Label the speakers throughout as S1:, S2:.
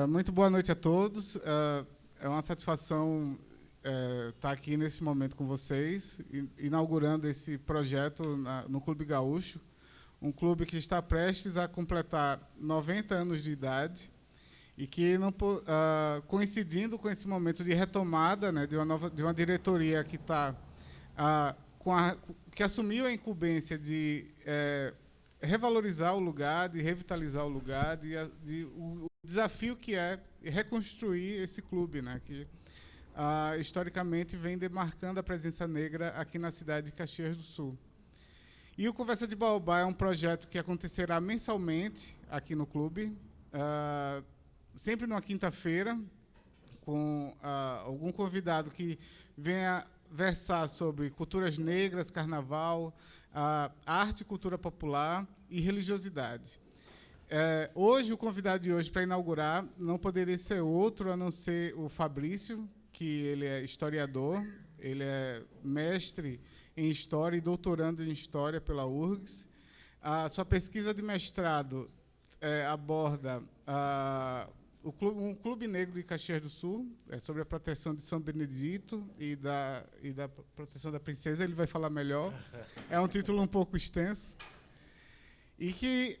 S1: Muito boa noite a todos. É uma satisfação estar aqui nesse momento com vocês, inaugurando esse projeto no Clube Gaúcho, um clube que está prestes a completar 90 anos de idade e que, coincidindo com esse momento de retomada, né, de uma diretoria que está que assumiu a incumbência de revalorizar o lugar, de revitalizar o lugar, o desafio que é reconstruir esse clube, né, que historicamente vem demarcando a presença negra aqui na cidade de Caxias do Sul. E o Conversa de Baobá é um projeto que acontecerá mensalmente aqui no clube, sempre numa quinta-feira, com algum convidado que venha versar sobre culturas negras, carnaval, arte e cultura popular e religiosidade. Hoje, o convidado de hoje para inaugurar não poderia ser outro a não ser o Fabrício, que ele é historiador, ele é mestre em História e doutorando em História pela URGS. A sua pesquisa de mestrado aborda um clube negro de Caxias do Sul, sobre a proteção de São Benedito e da proteção da princesa. Ele vai falar melhor. É um título um pouco extenso. E que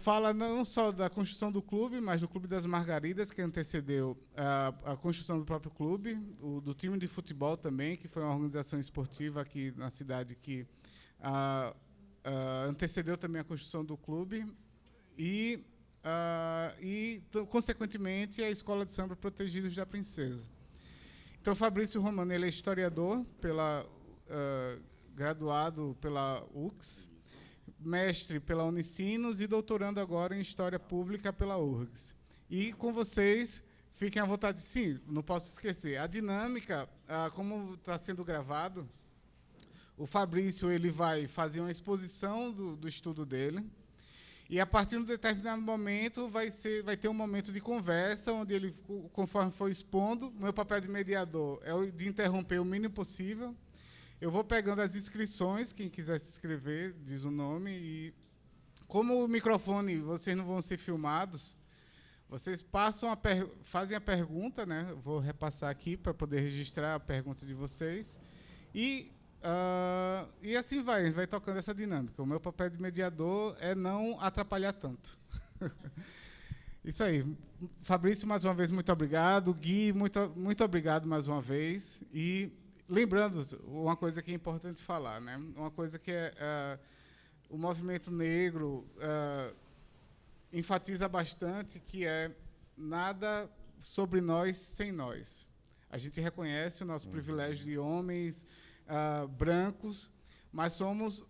S1: fala não só da construção do clube, mas do Clube das Margaridas, que antecedeu a construção do próprio clube, do time de futebol também, que foi uma organização esportiva aqui na cidade que antecedeu também a construção do clube, e consequentemente, a Escola de Samba Protegidos da Princesa. Então, Fabrício Romano, ele é historiador, graduado pela URGS, mestre pela Unicinos e doutorando agora em História Pública pela URGS. E com vocês, fiquem à vontade. Sim, não posso esquecer. A dinâmica, como está sendo gravado, o Fabrício ele vai fazer uma exposição do estudo dele, e a partir de um determinado momento vai ter um momento de conversa, onde ele, conforme for expondo, meu papel de mediador é o de interromper o mínimo possível. Eu vou pegando as inscrições, quem quiser se inscrever, diz o nome, e como o microfone, vocês não vão ser filmados, vocês fazem a pergunta, né? Eu vou repassar aqui para poder registrar a pergunta de vocês, e assim vai tocando essa dinâmica. O meu papel de mediador é não atrapalhar tanto. Isso aí. Fabrício, mais uma vez, muito obrigado. Gui, muito obrigado mais uma vez. E lembrando uma coisa que é importante falar, né? Uma coisa que o movimento negro enfatiza bastante, que é nada sobre nós sem nós. A gente reconhece o nosso privilégio de homens brancos, mas somos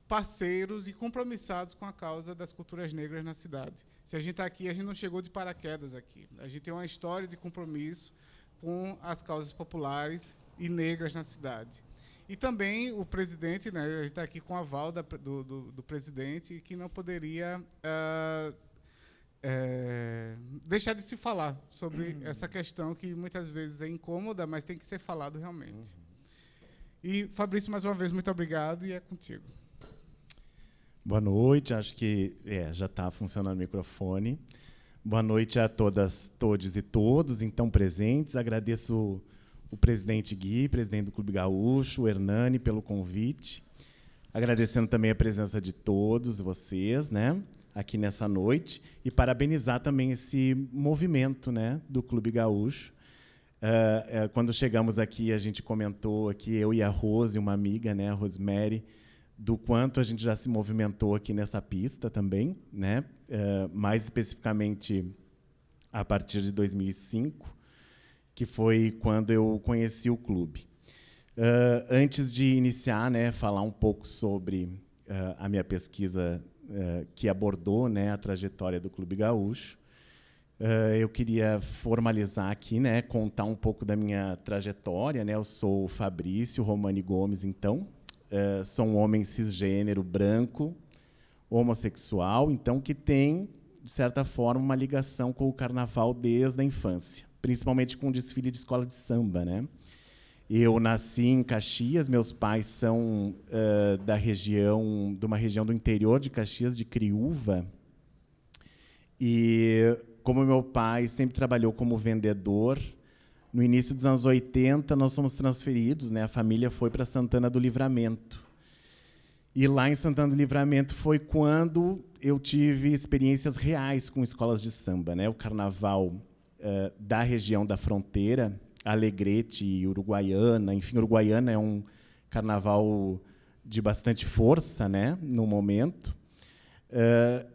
S1: parceiros e compromissados com a causa das culturas negras na cidade. Se a gente está aqui, a gente não chegou de paraquedas aqui. A gente tem uma história de compromisso com as causas populares e negras na cidade. E também o presidente, né, a gente está aqui com o aval do presidente, que não poderia deixar de se falar sobre essa questão que muitas vezes é incômoda, mas tem que ser falado realmente. E, Fabrício, mais uma vez, muito obrigado, e é contigo.
S2: Boa noite, acho que já está funcionando o microfone. Boa noite a todas, todos e todos, então, presentes. Agradeço o presidente Gui, presidente do Clube Gaúcho, o Hernani, pelo convite. Agradecendo também a presença de todos vocês, né, aqui nessa noite, e parabenizar também esse movimento, né, do Clube Gaúcho. Quando chegamos aqui, a gente comentou aqui, eu e a Rose, uma amiga, né, a Rosemary, do quanto a gente já se movimentou aqui nessa pista também, né, mais especificamente a partir de 2005, que foi quando eu conheci o clube. Antes de iniciar, né, falar um pouco sobre a minha pesquisa que abordou, né, a trajetória do Clube Gaúcho, eu queria formalizar aqui, né, contar um pouco da minha trajetória, né. Eu sou o Fabrício Romani Gomes, então, sou um homem cisgênero, branco, homossexual, então, que tem, de certa forma, uma ligação com o carnaval desde a infância, principalmente com o desfile de escola de samba, né. Eu nasci em Caxias, meus pais são de uma região do interior de Caxias, de Criúva, e como meu pai sempre trabalhou como vendedor, no início dos anos 80, nós fomos transferidos, né? A família foi para Santana do Livramento. E lá em Santana do Livramento foi quando eu tive experiências reais com escolas de samba, né? O carnaval da região da fronteira, Alegrete e Uruguaiana. Enfim, Uruguaiana é um carnaval de bastante força, né? No momento.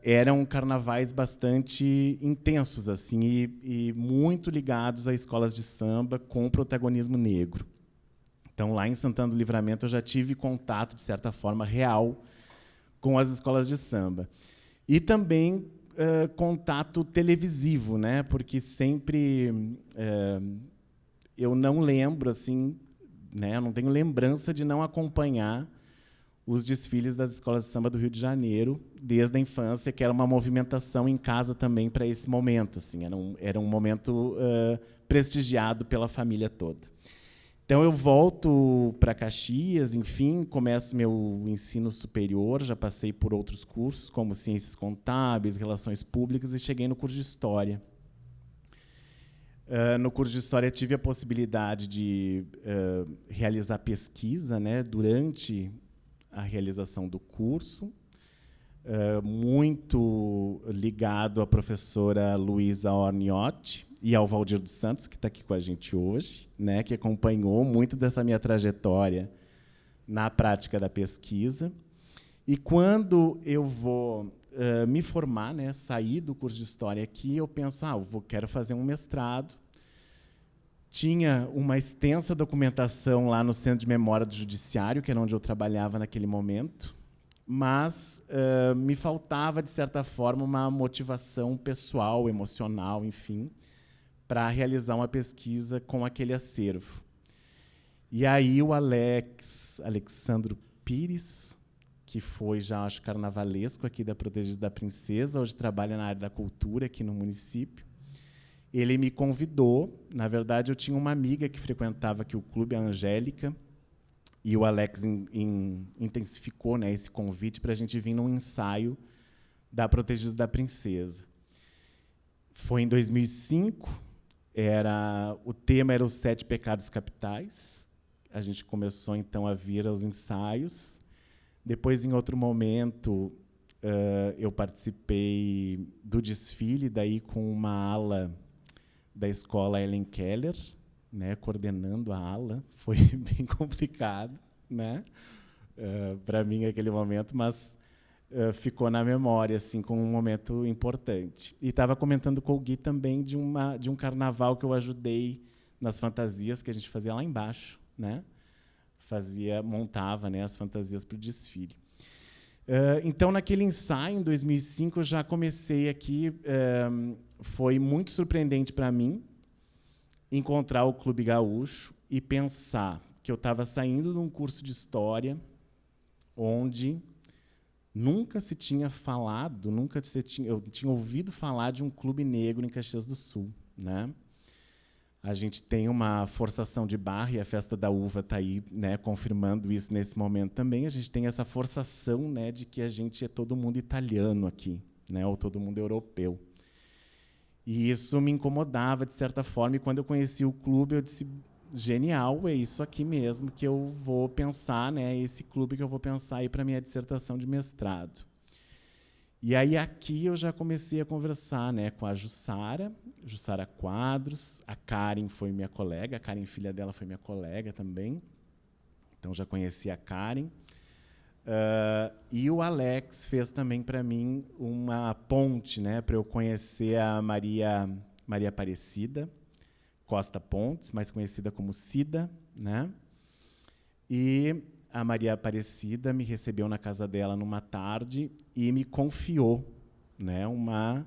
S2: Eram carnavais bastante intensos assim e muito ligados a escolas de samba com protagonismo negro. Então, lá em Santana do Livramento, eu já tive contato, de certa forma, real com as escolas de samba. E também contato televisivo, né? Porque sempre eu não lembro, assim, né? Eu não tenho lembrança de não acompanhar os desfiles das escolas de samba do Rio de Janeiro, desde a infância, que era uma movimentação em casa também para esse momento. Assim, era um momento prestigiado pela família toda. Então, eu volto para Caxias, enfim, começo meu ensino superior, já passei por outros cursos, como Ciências Contábeis, Relações Públicas, e cheguei no curso de História. No curso de História, tive a possibilidade de realizar pesquisa, né, durante a realização do curso, muito ligado à professora Luísa Orniotti e ao Valdir dos Santos, que está aqui com a gente hoje, né, que acompanhou muito dessa minha trajetória na prática da pesquisa. E quando eu vou me formar, né, sair do curso de História aqui, eu penso, quero fazer um mestrado. Tinha uma extensa documentação lá no Centro de Memória do Judiciário, que era onde eu trabalhava naquele momento, mas me faltava, de certa forma, uma motivação pessoal, emocional, enfim, para realizar uma pesquisa com aquele acervo. E aí o Alexandro Pires, que foi já, acho, carnavalesco aqui da Protegidos da Princesa, hoje trabalha na área da cultura aqui no município, ele me convidou. Na verdade, eu tinha uma amiga que frequentava aqui o clube, a Angélica, e o Alex intensificou, né, esse convite para a gente vir num ensaio da Protegidos da Princesa. Foi em 2005, o tema era os 7 pecados capitais. A gente começou, então, a vir aos ensaios. Depois, em outro momento, eu participei do desfile, daí com uma ala da escola Ellen Keller, né, coordenando a ala. Foi bem complicado, né, para mim naquele momento, mas ficou na memória assim como um momento importante. E estava comentando com o Gui também de um carnaval que eu ajudei nas fantasias que a gente fazia lá embaixo, né? Montava, né, as fantasias para o desfile. Então, naquele ensaio, em 2005, eu já comecei aqui. Foi muito surpreendente para mim encontrar o Clube Gaúcho e pensar que eu estava saindo de um curso de História onde nunca se tinha falado, eu tinha ouvido falar de um clube negro em Caxias do Sul, né? A gente tem uma forçação de barra, e a Festa da Uva está aí, né, confirmando isso nesse momento também. A gente tem essa forçação, né, de que a gente é todo mundo italiano aqui, né, ou todo mundo europeu. E isso me incomodava, de certa forma, e quando eu conheci o clube, eu disse, genial, é isso aqui mesmo que eu vou pensar, né, esse clube que eu vou pensar aí para a minha dissertação de mestrado. E aí aqui eu já comecei a conversar, né, com a Jussara Quadros, a Karen foi minha colega, a Karen, filha dela, foi minha colega também, então já conheci a Karen. E o Alex fez também para mim uma ponte, né, para eu conhecer a Maria Aparecida Costa Pontes, mais conhecida como Cida, né? E a Maria Aparecida me recebeu na casa dela numa tarde e me confiou, né, uma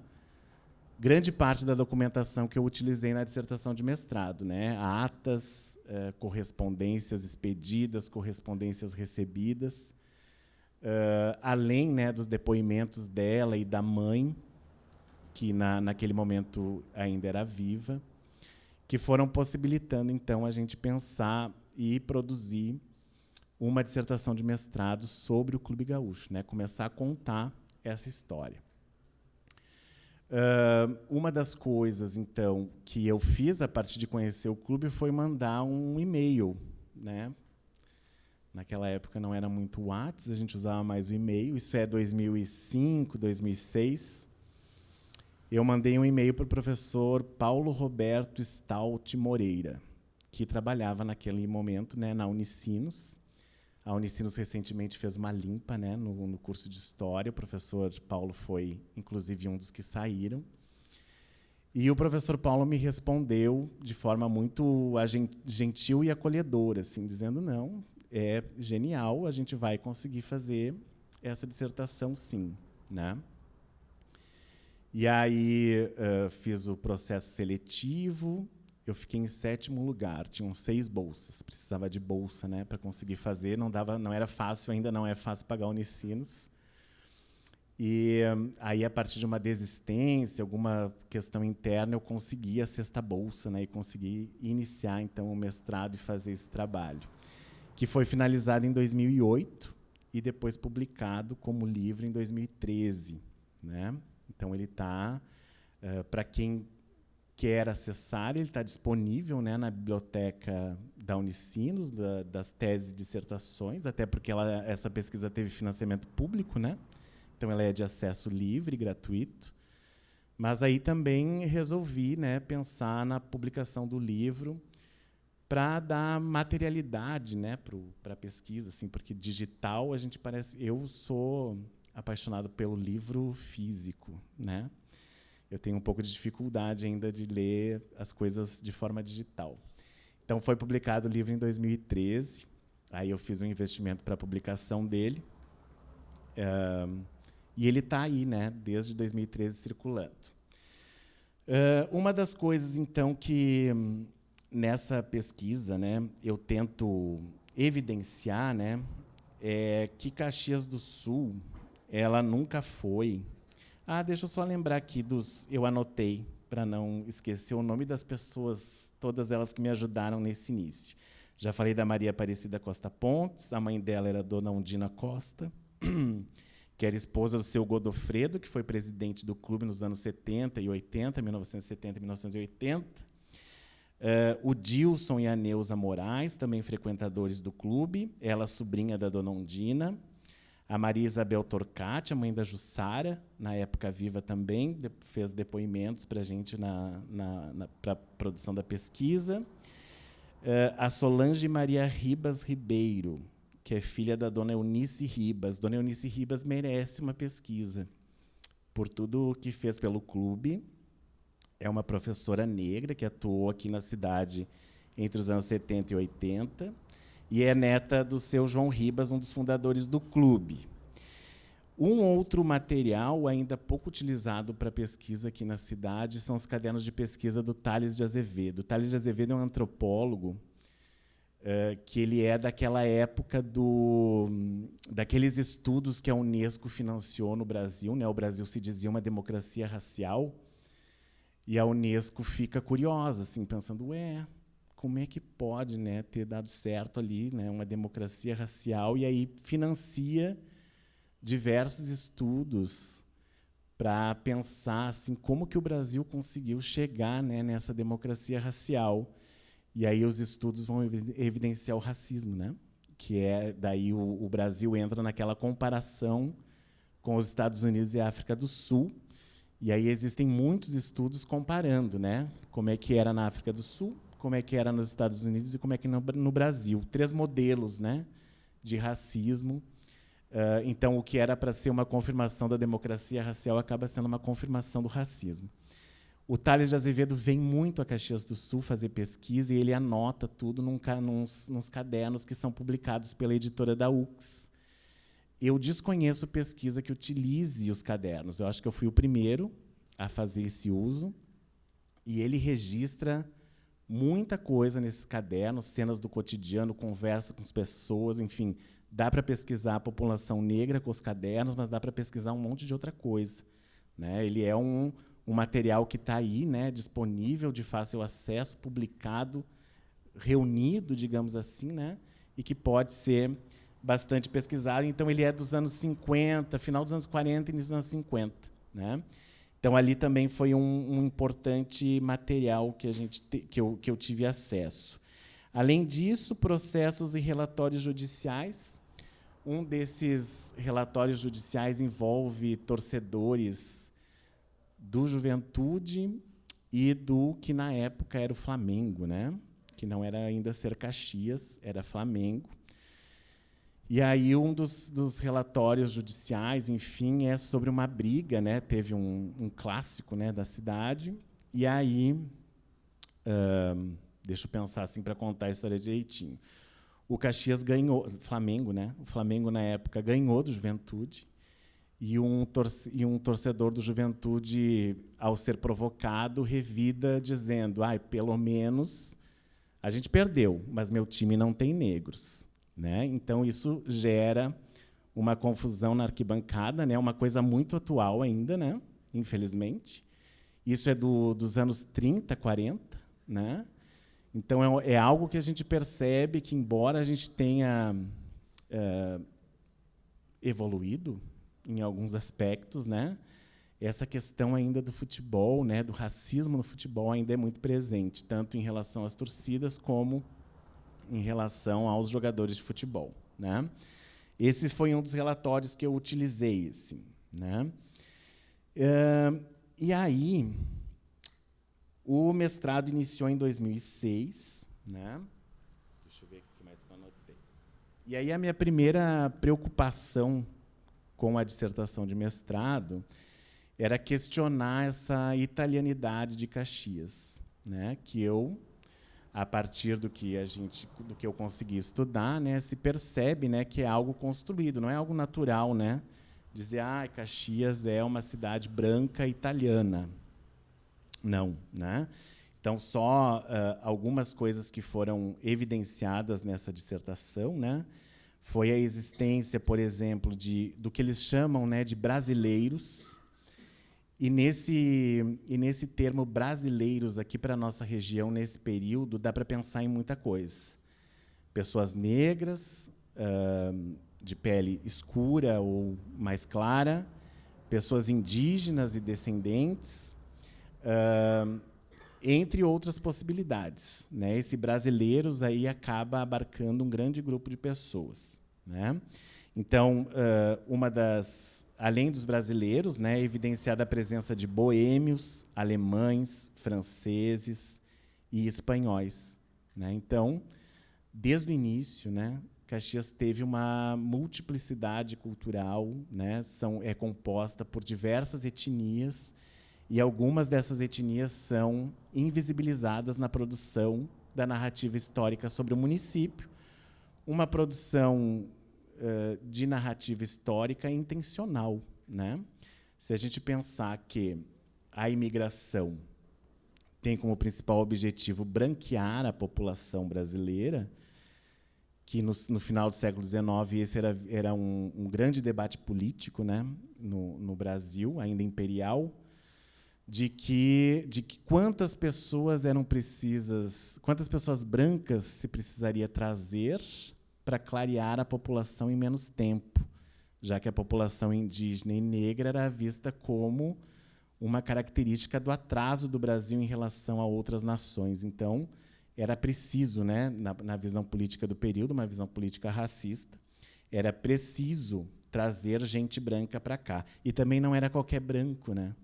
S2: grande parte da documentação que eu utilizei na dissertação de mestrado, né, atas, correspondências expedidas, correspondências recebidas, além, né, dos depoimentos dela e da mãe, que naquele momento ainda era viva, que foram possibilitando, então, a gente pensar e produzir uma dissertação de mestrado sobre o Clube Gaúcho, né? Começar a contar essa história. Uma das coisas, então, que eu fiz a partir de conhecer o clube foi mandar um e-mail, né? Naquela época não era muito o WhatsApp, a gente usava mais o e-mail. Isso é 2005, 2006. Eu mandei um e-mail para o professor Paulo Roberto Stout Moreira, que trabalhava naquele momento, né, na Unicinos. A Unicinos recentemente fez uma limpa, né, no curso de História. O professor Paulo foi, inclusive, um dos que saíram. E o professor Paulo me respondeu de forma muito gentil e acolhedora, assim, dizendo, não, é genial, a gente vai conseguir fazer essa dissertação, sim, né? E aí fiz o processo seletivo, eu fiquei em 7º lugar, tinham 6 bolsas, precisava de bolsa, né, para conseguir fazer, não era fácil, ainda não é fácil pagar a Unicinos. E aí, a partir de uma desistência, alguma questão interna, eu consegui a 6ª bolsa, né, e consegui iniciar, então, o mestrado e fazer esse trabalho, que foi finalizado em 2008 e depois publicado como livro em 2013. Né? Então, ele está, para quem quer acessar, ele está disponível, né, na biblioteca da Unicinos, das teses e dissertações, até porque essa pesquisa teve financiamento público, né? Então, ela é de acesso livre, gratuito. Mas aí também resolvi, né, pensar na publicação do livro para dar materialidade, né, para a pesquisa, assim, porque digital a gente parece. Eu sou apaixonado pelo livro físico, né? Eu tenho um pouco de dificuldade ainda de ler as coisas de forma digital. Então, foi publicado o livro em 2013. Aí eu fiz um investimento para a publicação dele. E ele está aí, né, desde 2013, circulando. Uma das coisas, então, que nessa pesquisa, né, eu tento evidenciar, né, é que Caxias do Sul ela nunca foi... deixa eu só lembrar aqui eu anotei, para não esquecer o nome das pessoas, todas elas que me ajudaram nesse início. Já falei da Maria Aparecida Costa Pontes, a mãe dela era Dona Undina Costa, que era esposa do seu Godofredo, que foi presidente do clube nos anos 70 e 80, 1970 e 1980. O Dilson e a Neuza Moraes, também frequentadores do clube, ela sobrinha da Dona Undina. A Maria Isabel Torcati, a mãe da Jussara, na época viva também, fez depoimentos para a gente para a produção da pesquisa. A Solange Maria Ribas Ribeiro, que é filha da Dona Eunice Ribas. Dona Eunice Ribas merece uma pesquisa por tudo o que fez pelo clube. É uma professora negra que atuou aqui na cidade entre os anos 70 e 80, e é neta do seu João Ribas, um dos fundadores do clube. Um outro material ainda pouco utilizado para pesquisa aqui na cidade são os cadernos de pesquisa do Tales de Azevedo. O Tales de Azevedo é um antropólogo que ele é daquela época daqueles estudos que a Unesco financiou no Brasil, né? O Brasil se dizia uma democracia racial, e a Unesco fica curiosa, assim, pensando, como é que pode, né, ter dado certo ali, né, uma democracia racial, e aí financia diversos estudos para pensar assim, como que o Brasil conseguiu chegar, né, nessa democracia racial. E aí os estudos vão evidenciar o racismo, né? Que é daí o Brasil entra naquela comparação com os Estados Unidos e a África do Sul. E aí existem muitos estudos comparando, né? Como é que era na África do Sul, como é que era nos Estados Unidos e como é que no Brasil. 3 modelos, né, de racismo. Então, o que era para ser uma confirmação da democracia racial acaba sendo uma confirmação do racismo. O Tales de Azevedo vem muito a Caxias do Sul fazer pesquisa e ele anota tudo nos cadernos que são publicados pela editora da UX. Eu desconheço pesquisa que utilize os cadernos. Eu acho que eu fui o primeiro a fazer esse uso. E ele registra muita coisa nesses cadernos, cenas do cotidiano, conversa com as pessoas, enfim. Dá para pesquisar a população negra com os cadernos, mas dá para pesquisar um monte de outra coisa. Né? Ele é um material que está aí, né, disponível, de fácil acesso, publicado, reunido, digamos assim, né, e que pode ser bastante pesquisado. Então, ele é dos anos 50, final dos anos 40 e início dos anos 50. Né? Então, ali também foi um importante material que eu tive acesso. Além disso, processos e relatórios judiciais. Um desses relatórios judiciais envolve torcedores do Juventude e do que, na época, era o Flamengo, né? Que não era ainda Ser Caxias, era Flamengo. E aí um dos relatórios judiciais, enfim, é sobre uma briga, né? Teve um clássico, né, da cidade. E aí, deixa eu pensar assim para contar a história direitinho. O Caxias ganhou, Flamengo, né? O Flamengo na época ganhou do Juventude. E um torcedor do Juventude, ao ser provocado, revida dizendo: pelo menos a gente perdeu, mas meu time não tem negros. Né? Então, isso gera uma confusão na arquibancada, né? Uma coisa muito atual ainda, né? Infelizmente. Isso é dos anos 30, 40. Né? Então, é algo que a gente percebe que, embora a gente tenha evoluído em alguns aspectos, né? Essa questão ainda do futebol, né? Do racismo no futebol, ainda é muito presente, tanto em relação às torcidas como em relação aos jogadores de futebol. Né? Esse foi um dos relatórios que eu utilizei. Assim, né? E aí, o mestrado iniciou em 2006. Né? Deixa eu ver o que mais que eu anotei. E aí, a minha primeira preocupação com a dissertação de mestrado era questionar essa italianidade de Caxias, né? Que eu, a partir do que eu consegui estudar, né, se percebe, né, que é algo construído, não é algo natural, né? Dizer, Caxias é uma cidade branca italiana. Não, né? Então, só algumas coisas que foram evidenciadas nessa dissertação, né, foi a existência, por exemplo, do que eles chamam, né, de brasileiros. E nesse termo brasileiros aqui para a nossa região, nesse período, dá para pensar em muita coisa. Pessoas negras, de pele escura ou mais clara, pessoas indígenas e descendentes, entre outras possibilidades. Né? Esse brasileiros aí acaba abarcando um grande grupo de pessoas. Né? Então, além dos brasileiros, né, é evidenciada a presença de boêmios, alemães, franceses e espanhóis. Né? Então, desde o início, né, Caxias teve uma multiplicidade cultural, né, é composta por diversas etnias, e algumas dessas etnias são invisibilizadas na produção da narrativa histórica sobre o município, uma produção de narrativa histórica intencional. Né? Se a gente pensar que a imigração tem como principal objetivo branquear a população brasileira, que no final do século XIX esse era um grande debate político, né, no Brasil, ainda imperial, de que quantas pessoas quantas pessoas brancas se precisaria trazer para clarear a população em menos tempo, já que a população indígena e negra era vista como uma característica do atraso do Brasil em relação a outras nações. Então, era preciso, né, na visão política do período, uma visão política racista, era preciso trazer gente branca para cá. E também não era qualquer branco. Né?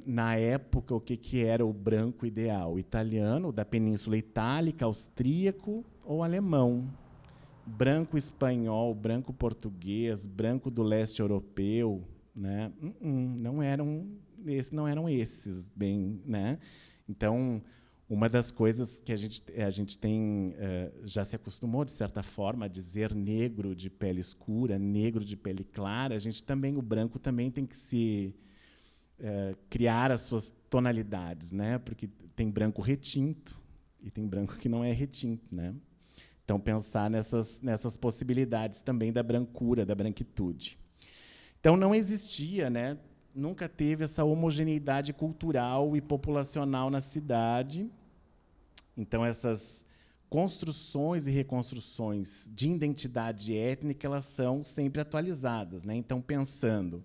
S2: Na época, o que era o branco ideal? O italiano, da Península Itálica, austríaco ou alemão. Branco espanhol, branco português, branco do leste europeu. Né? Não eram esses. Bem, né? Então, uma das coisas que a gente tem, já se acostumou, de certa forma, a dizer negro de pele escura, negro de pele clara, o branco também tem que se criar as suas tonalidades, né? Porque tem branco retinto e tem branco que não é retinto. Né? Então, pensar nessas possibilidades também da brancura, da branquitude. Então, não existia, né? Nunca teve essa homogeneidade cultural e populacional na cidade. Então, essas construções e reconstruções de identidade étnica, elas são sempre atualizadas. Né? Então, pensando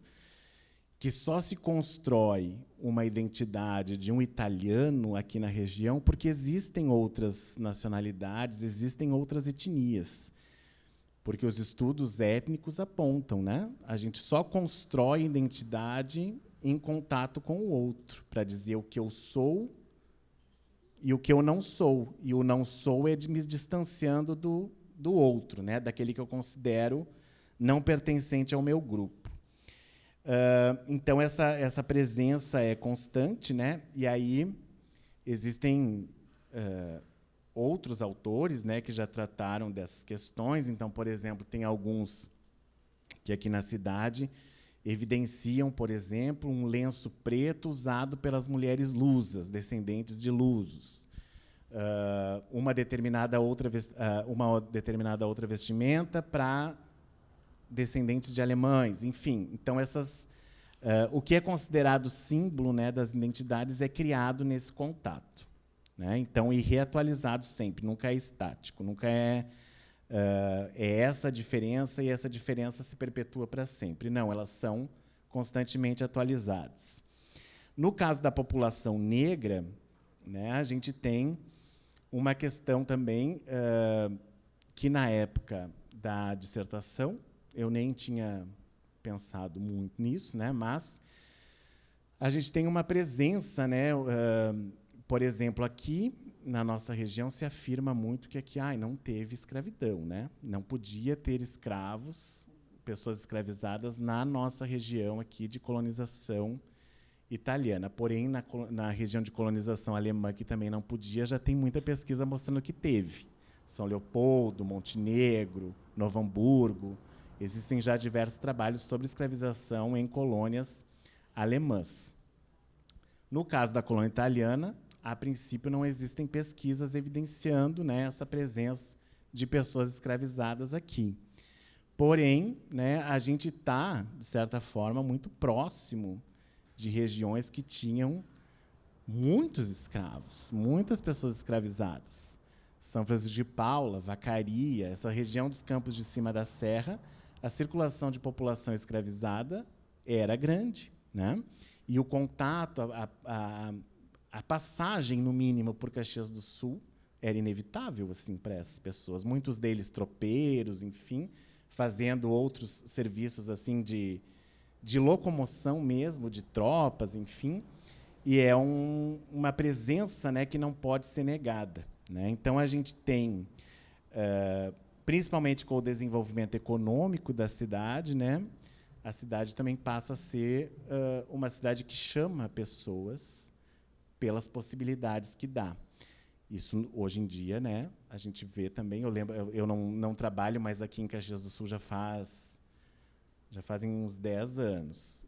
S2: que só se constrói uma identidade de um italiano aqui na região porque existem outras nacionalidades, existem outras etnias. Porque os estudos étnicos apontam, né? A gente só constrói identidade em contato com o outro, para dizer o que eu sou e o que eu não sou. E o não sou é me distanciando do outro, né? Daquele que eu considero não pertencente ao meu grupo. Então, essa presença é constante, né? E aí existem outros autores, né, que já trataram dessas questões. Então, por exemplo, tem alguns que aqui na cidade evidenciam, por exemplo, um lenço preto usado pelas mulheres lusas, descendentes de lusos. Uma determinada outra vestimenta para descendentes de alemães, enfim. Então, o que é considerado símbolo, né, das identidades é criado nesse contato, né? Então, e reatualizado sempre, nunca é estático, nunca é essa diferença, e essa diferença se perpetua para sempre. Não, elas são constantemente atualizadas. No caso da população negra, né, a gente tem uma questão também que, na época da dissertação, eu nem tinha pensado muito nisso, né, mas a gente tem uma presença, né, por exemplo, aqui na nossa região se afirma muito que aqui não teve escravidão, né? Não podia ter escravos, pessoas escravizadas na nossa região aqui de colonização italiana. Porém, na região de colonização alemã, que também não podia, já tem muita pesquisa mostrando que teve. São Leopoldo, Montenegro, Novo Hamburgo. Existem já diversos trabalhos sobre escravização em colônias alemãs. No caso da colônia italiana, a princípio não existem pesquisas evidenciando, né, essa presença de pessoas escravizadas aqui. Porém, né, a gente está, de certa forma, muito próximo de regiões que tinham muitos escravos, muitas pessoas escravizadas. São Francisco de Paula, Vacaria, essa região dos Campos de Cima da Serra, a circulação de população escravizada era grande, né? E o contato, a passagem, no mínimo, por Caxias do Sul era inevitável assim, para essas pessoas. Muitos deles tropeiros, enfim, fazendo outros serviços assim de locomoção mesmo, de tropas, enfim. E é uma presença, né, que não pode ser negada, né? Então, a gente tem, principalmente com o desenvolvimento econômico da cidade, né, a cidade também passa a ser uma cidade que chama pessoas pelas possibilidades que dá. Isso, hoje em dia, né, a gente vê também. Eu lembro, eu não trabalho mais aqui em Caxias do Sul já fazem uns 10 anos.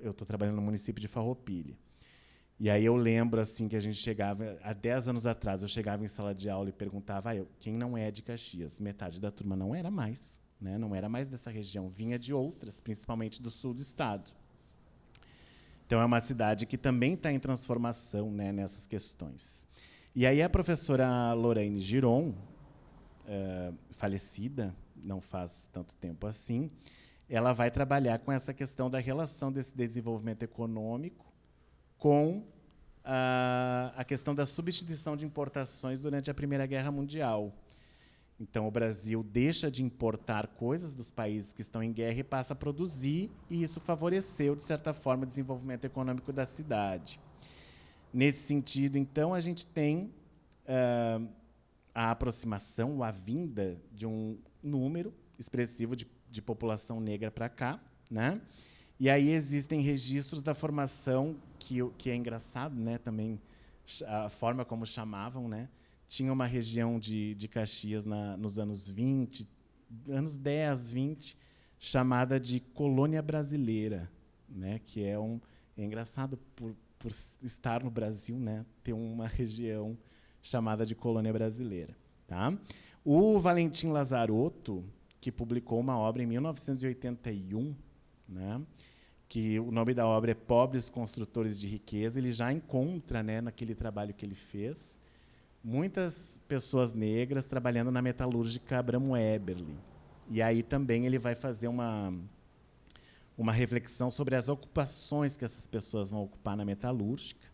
S2: Eu estou trabalhando no município de Farroupilha. E aí eu lembro assim que a gente chegava, há 10 anos atrás, eu chegava em sala de aula e perguntava quem não é de Caxias. Metade da turma não era mais, né, não era mais dessa região, vinha de outras, principalmente do sul do estado. Então, é uma cidade que também está em transformação, né, nessas questões. E aí a professora Lorraine Giron, falecida, não faz tanto tempo assim, ela vai trabalhar com essa questão da relação desse desenvolvimento econômico com a questão da substituição de importações durante a Primeira Guerra Mundial. Então, o Brasil deixa de importar coisas dos países que estão em guerra e passa a produzir, e isso favoreceu, de certa forma, o desenvolvimento econômico da cidade. Nesse sentido, então, a gente tem a aproximação, a vinda de um número expressivo de população negra para cá, né? E aí existem registros da formação, que é engraçado, né, também, a forma como chamavam, né? Tinha uma região de Caxias nos anos 20, anos 10, 20, chamada de Colônia Brasileira, né, que é engraçado por estar no Brasil, né, ter uma região chamada de Colônia Brasileira. Tá? O Valentim Lazarotto, que publicou uma obra em 1981, né, que o nome da obra é Pobres Construtores de Riqueza, ele já encontra, né, naquele trabalho que ele fez, muitas pessoas negras trabalhando na metalúrgica Abramo Eberle. E aí também ele vai fazer uma reflexão sobre as ocupações que essas pessoas vão ocupar na metalúrgica,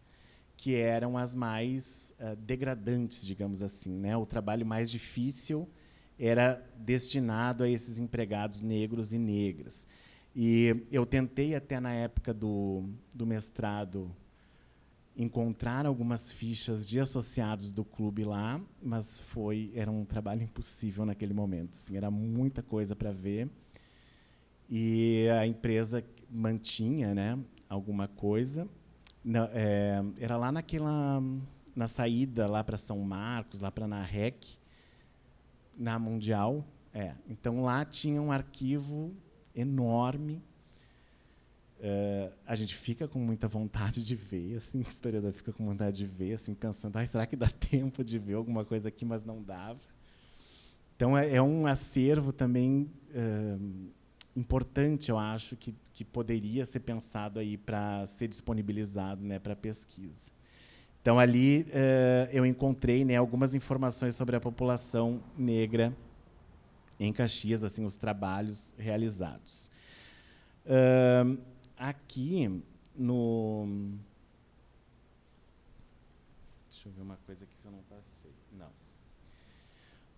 S2: que eram as mais degradantes, digamos assim, né? O trabalho mais difícil era destinado a esses empregados negros e negras. E eu tentei, até na época do mestrado, encontrar algumas fichas de associados do clube lá, mas era um trabalho impossível naquele momento. Assim, era muita coisa para ver. E a empresa mantinha, né, alguma coisa. Era lá na saída lá para São Marcos, lá para Narrec, na Mundial. Então, lá tinha um arquivo enorme. A gente fica com muita vontade de ver, assim, o historiador fica com vontade de ver, assim, pensando, será que dá tempo de ver alguma coisa aqui, mas não dava. Então, é um acervo também importante, eu acho, que poderia ser pensado aí para ser disponibilizado, né, para pesquisa. Então, ali eu encontrei, né, algumas informações sobre a população negra em Caxias, assim, os trabalhos realizados. Aqui no... Deixa eu ver uma coisa aqui se eu não passei. Não.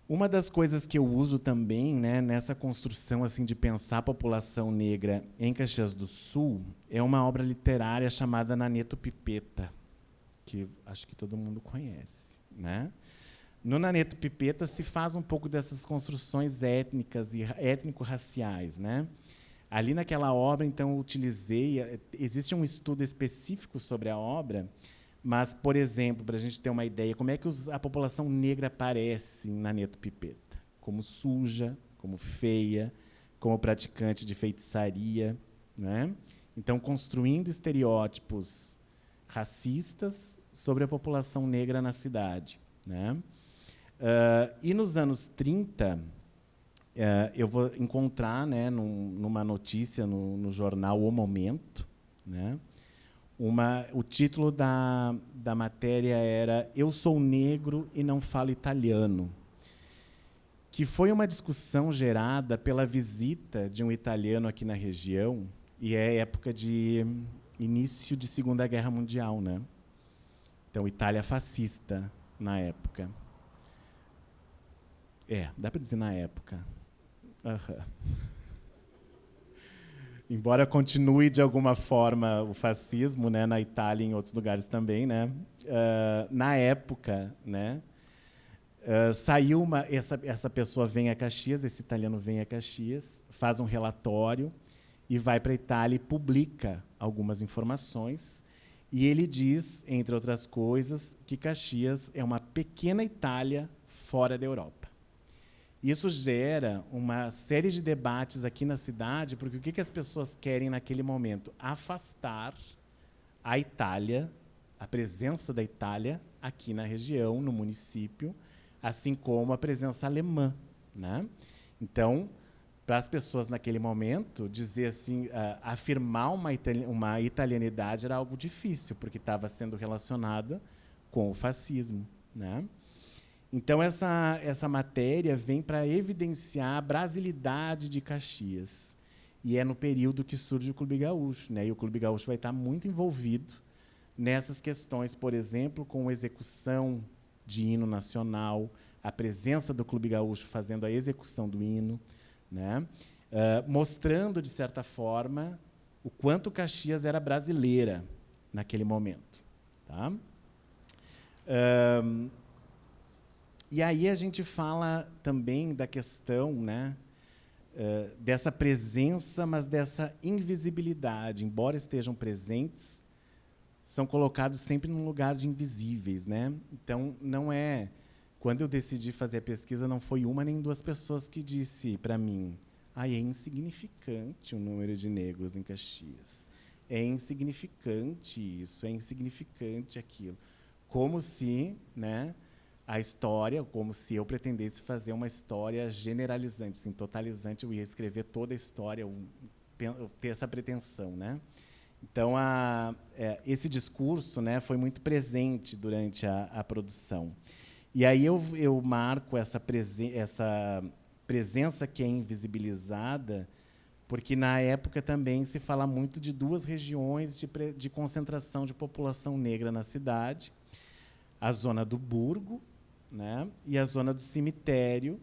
S2: Uma das coisas que eu uso também, né, nessa construção assim, de pensar a população negra em Caxias do Sul é uma obra literária chamada Naneto Pipeta, que acho que todo mundo conhece, né? No Naneto Pipeta se faz um pouco dessas construções étnicas e étnico-raciais, né? Ali naquela obra, então, eu utilizei... Existe um estudo específico sobre a obra, mas, por exemplo, para a gente ter uma ideia, como é que a população negra aparece em Naneto Pipeta? Como suja, como feia, como praticante de feitiçaria, né? Então, construindo estereótipos racistas sobre a população negra na cidade, né? E nos anos 30... eu vou encontrar, né, numa notícia no jornal O Momento, né, o título da matéria era Eu sou negro e não falo italiano, que foi uma discussão gerada pela visita de um italiano aqui na região, e é época de início de Segunda Guerra Mundial, né? Então, Itália fascista na época. Dá para dizer na época. Embora continue de alguma forma o fascismo, né, na Itália e em outros lugares também, né, na época, né, saiu essa pessoa vem a Caxias, esse italiano vem a Caxias, faz um relatório e vai para a Itália e publica algumas informações. E ele diz, entre outras coisas, que Caxias é uma pequena Itália fora da Europa. Isso gera uma série de debates aqui na cidade, porque o que as pessoas querem naquele momento? Afastar a Itália, a presença da Itália aqui na região, no município, assim como a presença alemã, né? Então, para as pessoas naquele momento, dizer assim, afirmar uma italianidade era algo difícil, porque estava sendo relacionada com o fascismo, né? Então, essa matéria vem para evidenciar a brasilidade de Caxias. E é no período que surge o Clube Gaúcho, né? E o Clube Gaúcho vai estar muito envolvido nessas questões, por exemplo, com execução de hino nacional, a presença do Clube Gaúcho fazendo a execução do hino, né? Mostrando, de certa forma, o quanto Caxias era brasileira naquele momento. Tá? E aí a gente fala também da questão, né, dessa presença, mas dessa invisibilidade. Embora estejam presentes, são colocados sempre num lugar de invisíveis, né? Então, não é... Quando eu decidi fazer a pesquisa, não foi uma nem duas pessoas que disse para mim é insignificante o número de negros em Caxias. É insignificante isso, é insignificante aquilo. Como se, né, a história, como se eu pretendesse fazer uma história generalizante, assim, totalizante, eu ia escrever toda a história, eu ter essa pretensão, né? Então, esse discurso, né, foi muito presente durante a produção. E aí eu marco essa presença que é invisibilizada porque, na época, também se fala muito de duas regiões de concentração de população negra na cidade, a zona do Burgo, né, e a zona do Cemitério,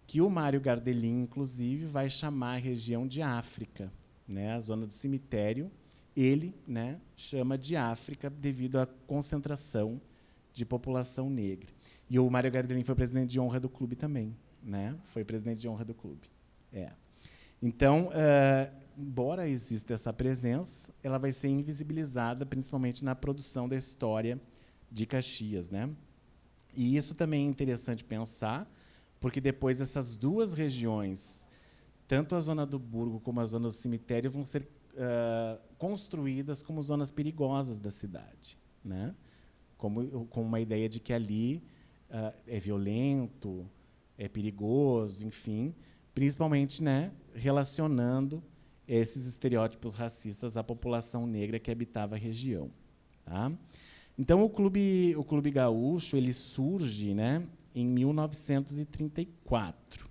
S2: que o Mário Gardelin, inclusive, vai chamar a região de África. Né, a zona do Cemitério, ele, né, chama de África devido à concentração de população negra. E o Mário Gardelin foi presidente de honra do clube também. Né, foi presidente de honra do clube. Então, embora exista essa presença, ela vai ser invisibilizada, principalmente na produção da história de Caxias. Né? E isso também é interessante pensar, porque depois essas duas regiões, tanto a zona do Burgo como a zona do Cemitério, vão ser construídas como zonas perigosas da cidade. Né? Com uma ideia de que ali é violento, é perigoso, enfim, principalmente, né, relacionando esses estereótipos racistas à população negra que habitava a região. Tá? Então, o Clube Gaúcho ele surge, né, em 1934.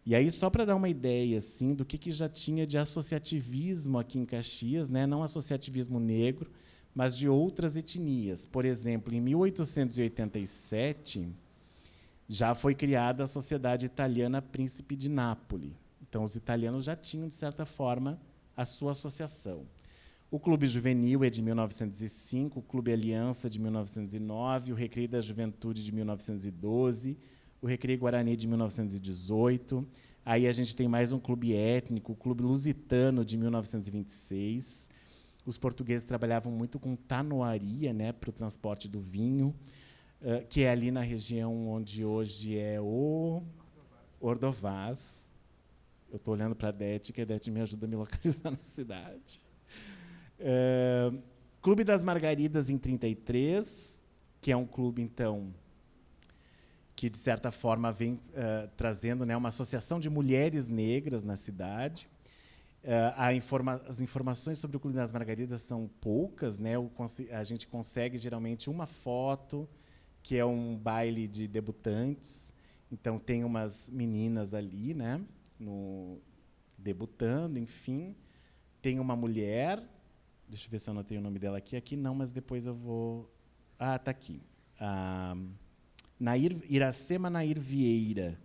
S2: E aí, só para dar uma ideia assim, do que já tinha de associativismo aqui em Caxias, né, não associativismo negro, mas de outras etnias. Por exemplo, em 1887, já foi criada a Sociedade Italiana Príncipe de Nápoles. Então, os italianos já tinham, de certa forma, a sua associação. O Clube Juvenil é de 1905, o Clube Aliança de 1909, o Recreio da Juventude de 1912, o Recreio Guarani de 1918. Aí a gente tem mais um clube étnico, o Clube Lusitano de 1926. Os portugueses trabalhavam muito com tanoaria, né, para o transporte do vinho, que é ali na região onde hoje é o Ordovás. Eu estou olhando para a Dete, que a Dete me ajuda a me localizar na cidade. Clube das Margaridas, em 1933, que é um clube, então, que, de certa forma, vem trazendo, né, uma associação de mulheres negras na cidade. As informações sobre o Clube das Margaridas são poucas. Né, a gente consegue, geralmente, uma foto, que é um baile de debutantes. Então, tem umas meninas ali, né, debutando, enfim. Tem uma mulher, deixa eu ver se eu anotei o nome dela aqui. Aqui não, mas depois eu vou... Ah, está aqui. Iracema Nair Vieira.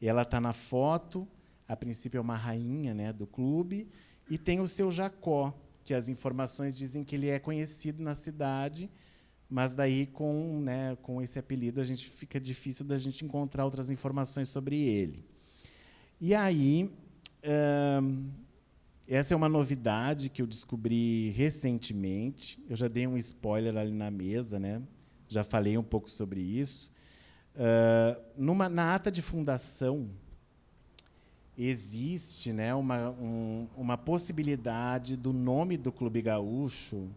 S2: Ela está na foto, a princípio é uma rainha, né, do clube, e tem o seu Jacó, que as informações dizem que ele é conhecido na cidade, mas daí, com esse apelido, fica difícil da gente encontrar outras informações sobre ele. E aí, essa é uma novidade que eu descobri recentemente. Eu já dei um spoiler ali na mesa, né? Já falei um pouco sobre isso. Na ata de fundação, existe, né, uma possibilidade do nome do Clube Gaúcho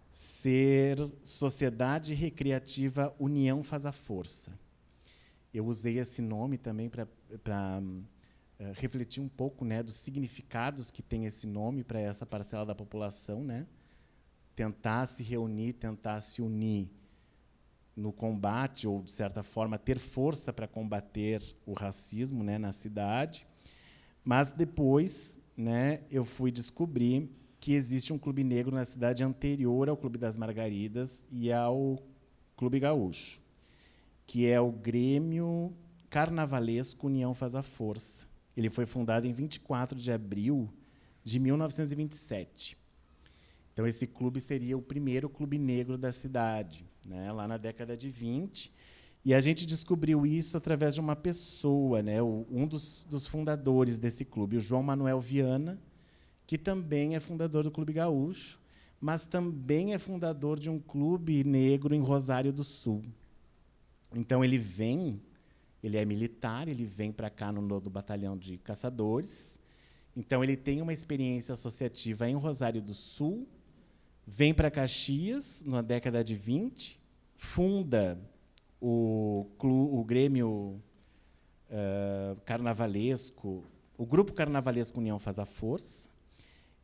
S2: ser Sociedade Recreativa União Faz a Força. Eu usei esse nome também para refletir um pouco, né, dos significados que tem esse nome para essa parcela da população, né? Tentar se reunir, tentar se unir no combate, ou, de certa forma, ter força para combater o racismo, né, na cidade. Mas, depois, né, eu fui descobrir que existe um clube negro na cidade anterior ao Clube das Margaridas e ao Clube Gaúcho, que é o Grêmio Carnavalesco União Faz a Força. Ele foi fundado em 24 de abril de 1927. Então, esse clube seria o primeiro clube negro da cidade, né, lá na década de 20. E a gente descobriu isso através de uma pessoa, né, um dos fundadores desse clube, o João Manuel Viana, que também é fundador do Clube Gaúcho, mas também é fundador de um clube negro em Rosário do Sul. Então, ele é militar, ele vem para cá do batalhão de caçadores. Então, ele tem uma experiência associativa em Rosário do Sul, vem para Caxias, na década de 20, funda o Grêmio Carnavalesco, o Grupo Carnavalesco União Faz a Força,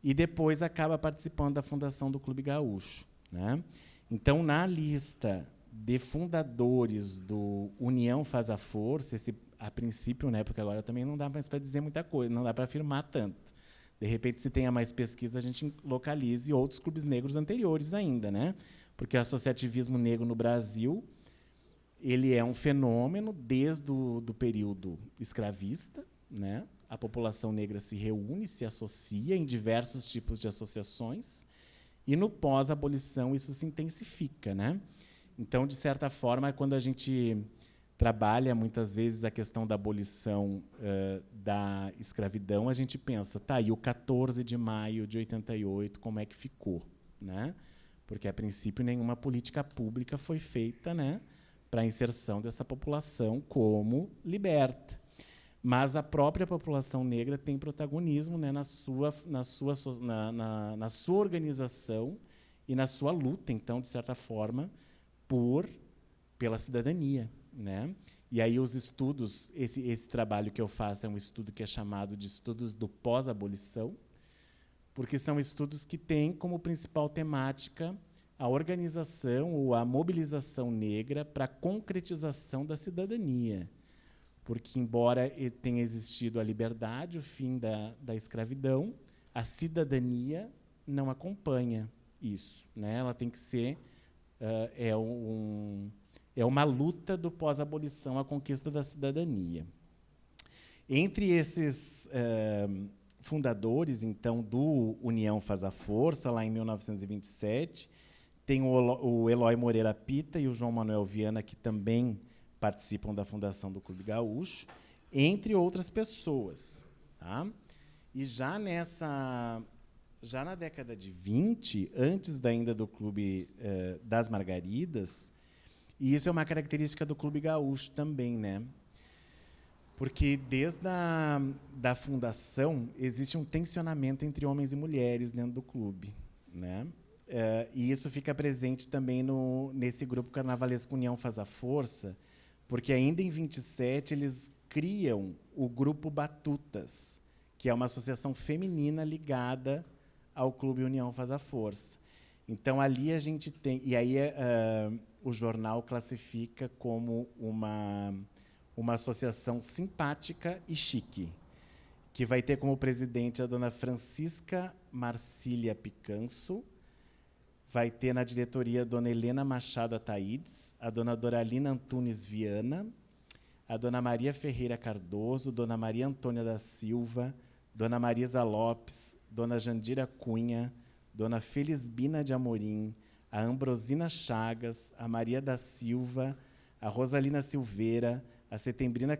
S2: e depois acaba participando da fundação do Clube Gaúcho. Né? Então, na lista de fundadores do União Faz a Força, a princípio, né, porque agora também não dá mais para dizer muita coisa, não dá para afirmar tanto, De repente, se tenha mais pesquisa, a gente localize outros clubes negros anteriores ainda, né? Porque o associativismo negro no Brasil ele é um fenômeno desde o do período escravista, né? A população negra se reúne, se associa em diversos tipos de associações, e no pós-abolição isso se intensifica, né? Então, de certa forma, quando a gente trabalha muitas vezes a questão da abolição da escravidão, a gente pensa, tá, e o 14 de maio de 88, como é que ficou, né? Porque, a princípio, nenhuma política pública foi feita, né, para a inserção dessa população como liberta. Mas a própria população negra tem protagonismo, né, na sua organização e na sua luta, então, de certa forma, pela cidadania, né? E aí os estudos, esse trabalho que eu faço é um estudo que é chamado de estudos do pós-abolição, porque são estudos que têm como principal temática a organização ou a mobilização negra para a concretização da cidadania. Porque, embora tenha existido a liberdade, o fim da escravidão, a cidadania não acompanha isso, né? Ela tem que ser... é uma luta do pós-abolição à conquista da cidadania. Entre esses fundadores, então, do União Faz a Força, lá em 1927, tem o Eloy Moreira Pita e o João Manuel Viana, que também participam da fundação do Clube Gaúcho, entre outras pessoas. Tá? E já na década de 20, antes ainda do Clube das Margaridas, e isso é uma característica do Clube Gaúcho também, né? Porque desde da fundação existe um tensionamento entre homens e mulheres dentro do clube, né? E isso fica presente também nesse grupo carnavalesco União Faz a Força, porque ainda em 27 eles criam o Grupo Batutas, que é uma associação feminina ligada ao Clube União Faz a Força. Então, ali a gente tem... E aí o jornal classifica como uma associação simpática e chique, que vai ter como presidente a dona Francisca Marcília Picanso, vai ter na diretoria a dona Helena Machado Ataídes, a dona Doralina Antunes Viana, a dona Maria Ferreira Cardoso, dona Maria Antônia da Silva, dona Marisa Lopes, dona Jandira Cunha, dona Felisbina de Amorim, a Ambrosina Chagas, a Maria da Silva, a Rosalina Silveira, a Setembrina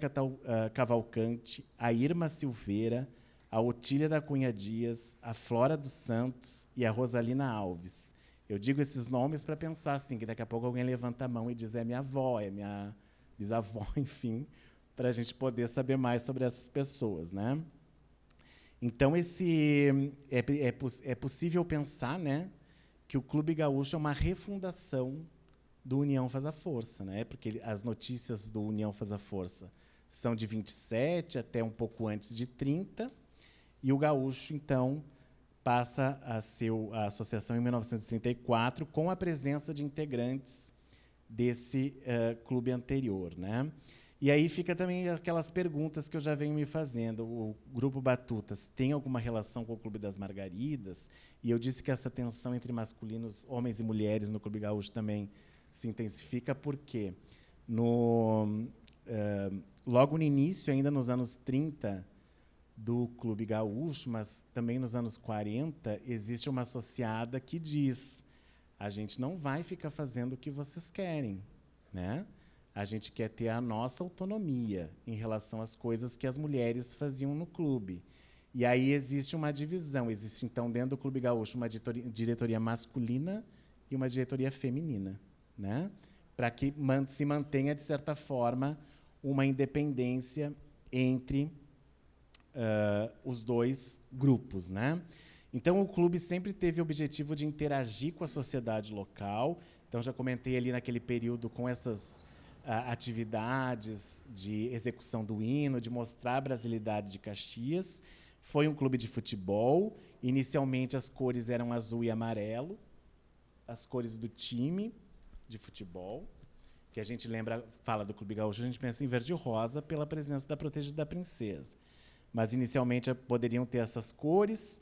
S2: Cavalcante, a Irma Silveira, a Otília da Cunha Dias, a Flora dos Santos e a Rosalina Alves. Eu digo esses nomes para pensar assim, que daqui a pouco alguém levanta a mão e diz é minha avó, é minha bisavó, enfim, para a gente poder saber mais sobre essas pessoas, né? Então, é possível pensar, né, que o Clube Gaúcho é uma refundação do União Faz a Força, né? Porque as notícias do União Faz a Força são de 27 até um pouco antes de 30, e o Gaúcho, então, passa a ser a associação em 1934, com a presença de integrantes desse clube anterior, né? E aí fica também aquelas perguntas que eu já venho me fazendo. O Grupo Batutas tem alguma relação com o Clube das Margaridas? E eu disse que essa tensão entre masculinos, homens e mulheres no Clube Gaúcho também se intensifica, porque logo no início, ainda nos anos 30, do Clube Gaúcho, mas também nos anos 40, existe uma associada que diz: a gente não vai ficar fazendo o que vocês querem, né? A gente quer ter a nossa autonomia em relação às coisas que as mulheres faziam no clube. E aí existe uma divisão. Existe, então, dentro do Clube Gaúcho, uma diretoria masculina e uma diretoria feminina, né? Para que se mantenha, de certa forma, uma independência entre os dois grupos, né? Então, o clube sempre teve o objetivo de interagir com a sociedade local. Então, já comentei ali naquele período com essas atividades de execução do hino, de mostrar a brasilidade de Caxias. Foi um clube de futebol. Inicialmente, as cores eram azul e amarelo, as cores do time de futebol, que a gente fala do Clube Gaúcho, a gente pensa em verde e rosa pela presença da Protegida da Princesa. mas inicialmente poderiam ter essas cores.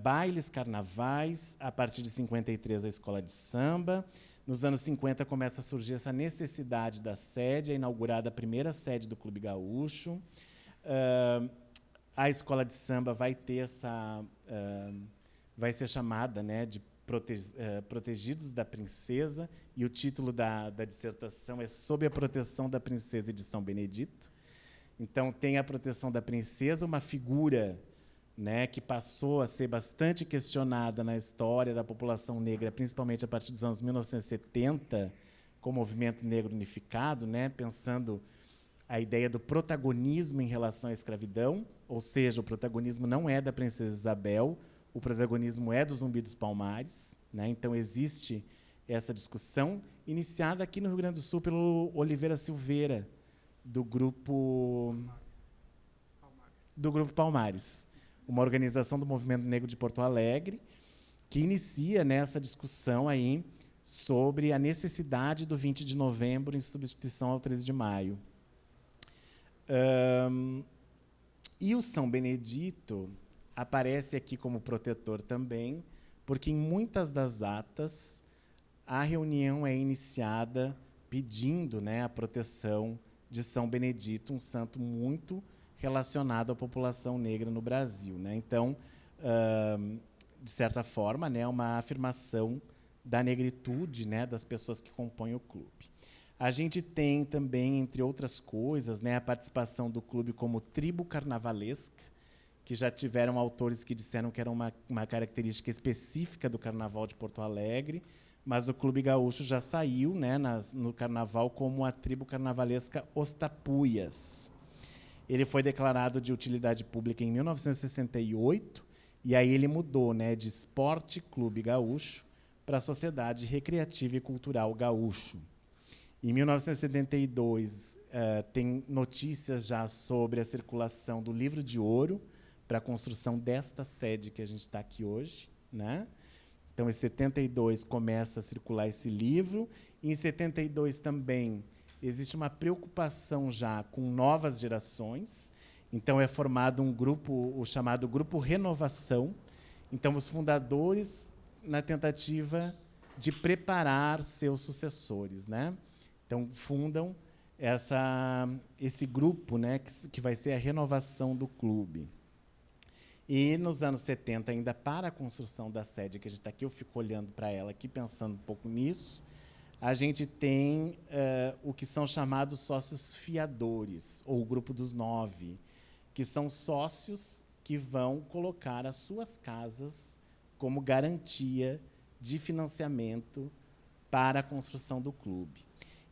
S2: Bailes, carnavais, a partir de 53 a escola de samba. Nos anos 50 começa a surgir essa necessidade da sede, é inaugurada a primeira sede do Clube Gaúcho. A escola de samba vai ter vai ser chamada, né, de Protegidos da Princesa, e o título da dissertação é Sob a Proteção da Princesa de São Benedito. Então, tem a proteção da princesa, uma figura, né, que passou a ser bastante questionada na história da população negra, principalmente a partir dos anos 1970, com o movimento negro unificado, né, pensando a ideia do protagonismo em relação à escravidão, ou seja, o protagonismo não é da princesa Isabel, o protagonismo é do Zumbi dos Palmares, né? Então existe essa discussão iniciada aqui no Rio Grande do Sul pelo Oliveira Silveira, do grupo Palmares, uma organização do Movimento Negro de Porto Alegre, que inicia nessa discussão aí sobre a necessidade do 20 de novembro em substituição ao 13 de maio. E o São Benedito aparece aqui como protetor também, porque em muitas das atas a reunião é iniciada pedindo, né, a proteção de São Benedito, um santo muito relacionado à população negra no Brasil, né? Então, de certa forma, né, uma afirmação da negritude, né, das pessoas que compõem o clube. A gente tem também, entre outras coisas, né, a participação do clube como tribo carnavalesca, que já tiveram autores que disseram que era uma característica específica do Carnaval de Porto Alegre, mas o Clube Gaúcho já saiu, né, no Carnaval como a tribo carnavalesca Os Tapuias. Ele foi declarado de utilidade pública em 1968, e aí ele mudou, né, de Esporte Clube Gaúcho para a Sociedade Recreativa e Cultural Gaúcho. Em 1972, tem notícias já sobre a circulação do livro de ouro para a construção desta sede que a gente está aqui hoje, né? Então, em 72 começa a circular esse livro, e em 72 também existe uma preocupação já com novas gerações. Então, é formado um grupo, o chamado Grupo Renovação. Então, os fundadores, na tentativa de preparar seus sucessores, né? Então, fundam esse grupo, né, que vai ser a renovação do clube. E, nos anos 70, ainda para a construção da sede, que a gente está aqui, eu fico olhando para ela aqui, pensando um pouco nisso, a gente tem o que são chamados sócios fiadores, ou o Grupo dos 9, que são sócios que vão colocar as suas casas como garantia de financiamento para a construção do clube.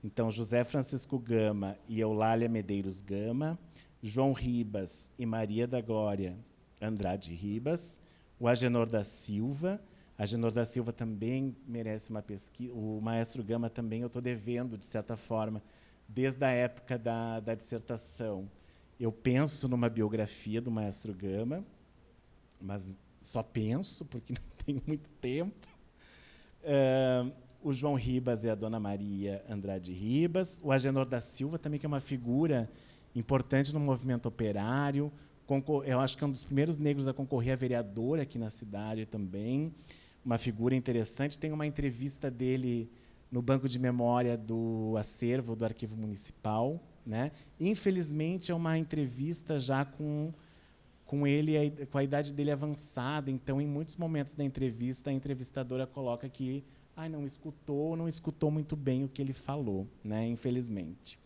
S2: Então, José Francisco Gama e Eulália Medeiros Gama, João Ribas e Maria da Glória Andrade Ribas, o Agenor da Silva. Agenor da Silva também merece uma pesquisa. O maestro Gama também eu estou devendo, de certa forma, desde a época da dissertação. Eu penso numa biografia do maestro Gama, mas só penso, porque não tenho muito tempo. O João Ribas e a dona Maria Andrade Ribas. O Agenor da Silva também, que é uma figura importante no movimento operário. Eu acho que é um dos primeiros negros a concorrer a vereador aqui na cidade também. Uma figura interessante. Tem uma entrevista dele no banco de memória do acervo do Arquivo Municipal, né? Infelizmente, é uma entrevista já com ele, com a idade dele avançada. Então, em muitos momentos da entrevista, a entrevistadora coloca que não escutou muito bem o que ele falou, né? Infelizmente.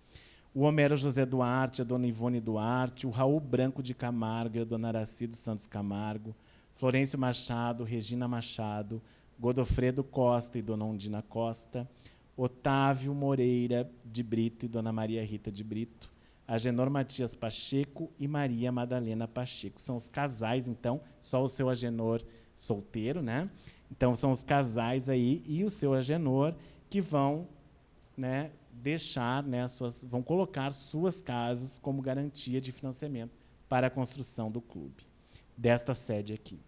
S2: O Homero José Duarte, a dona Ivone Duarte, o Raul Branco de Camargo e a dona Araci dos Santos Camargo, Florencio Machado, Regina Machado, Godofredo Costa e dona Ondina Costa, Otávio Moreira de Brito e dona Maria Rita de Brito, Agenor Matias Pacheco e Maria Madalena Pacheco. São os casais, então, só o seu Agenor solteiro, né? Então, são os casais aí e o seu Agenor que vão, né, deixar, né, vão colocar suas casas como garantia de financiamento para a construção do clube, desta sede aqui.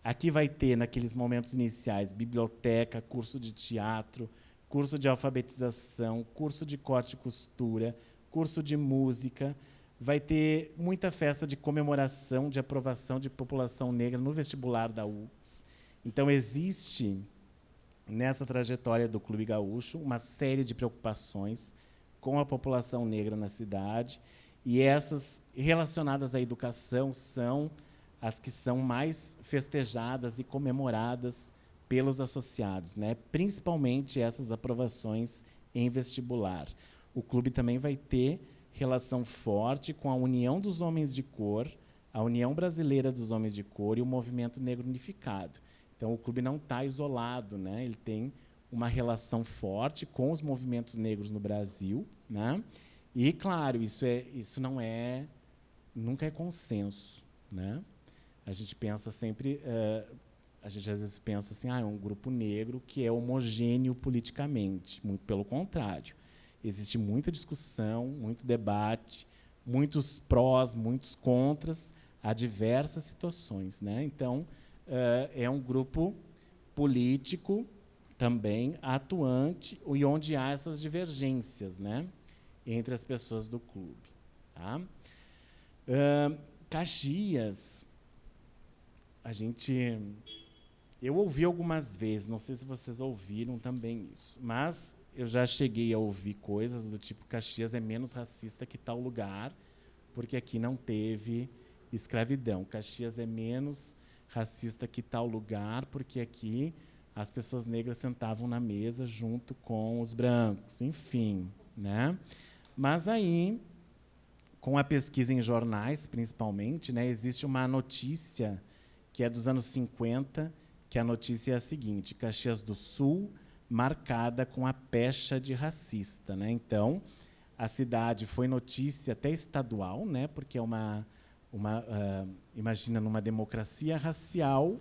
S2: Aqui vai ter, naqueles momentos iniciais, biblioteca, curso de teatro, curso de alfabetização, curso de corte e costura, curso de música, vai ter muita festa de comemoração, de aprovação de população negra no vestibular da UFRGS. Então, existe, nessa trajetória do Clube Gaúcho, uma série de preocupações com a população negra na cidade, e essas relacionadas à educação são as que são mais festejadas e comemoradas pelos associados, né? Principalmente essas aprovações em vestibular. O clube também vai ter relação forte com a União dos Homens de Cor, a União Brasileira dos Homens de Cor e o Movimento Negro Unificado. Então, o clube não está isolado, né? Ele tem uma relação forte com os movimentos negros no Brasil, né? E, claro, nunca é consenso, né? A gente pensa sempre, a gente às vezes pensa assim, é um grupo negro que é homogêneo politicamente. Muito pelo contrário. Existe muita discussão, muito debate, muitos prós, muitos contras, a diversas situações, né? Então, é um grupo político também atuante e onde há essas divergências, né, entre as pessoas do clube. Tá? Caxias, eu ouvi algumas vezes, não sei se vocês ouviram também isso, mas eu já cheguei a ouvir coisas do tipo: Caxias é menos racista que tal lugar, porque aqui não teve escravidão. Caxias é menos racista que tal lugar, porque aqui as pessoas negras sentavam na mesa junto com os brancos, enfim, né? Mas aí, com a pesquisa em jornais, principalmente, né, existe uma notícia que é dos anos 50, que a notícia é a seguinte: Caxias do Sul marcada com a pecha de racista, né? Então, a cidade foi notícia até estadual, né, porque é imagina, numa democracia racial,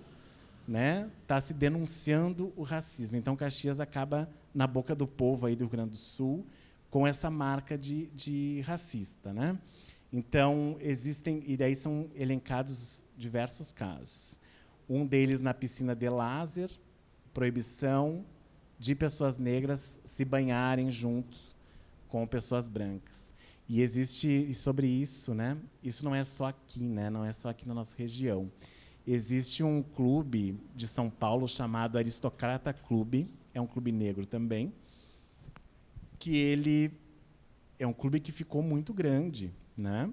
S2: né, está se denunciando o racismo. Então, Caxias acaba na boca do povo aí do Rio Grande do Sul com essa marca de racista, né? Então, e daí são elencados diversos casos. Um deles na piscina de Lázaro, proibição de pessoas negras se banharem juntos com pessoas brancas. E sobre isso, né? Isso não é só aqui, né? Não é só aqui na nossa região. Existe um clube de São Paulo chamado Aristocrata Clube, é um clube negro também, que ele é um clube que ficou muito grande, né?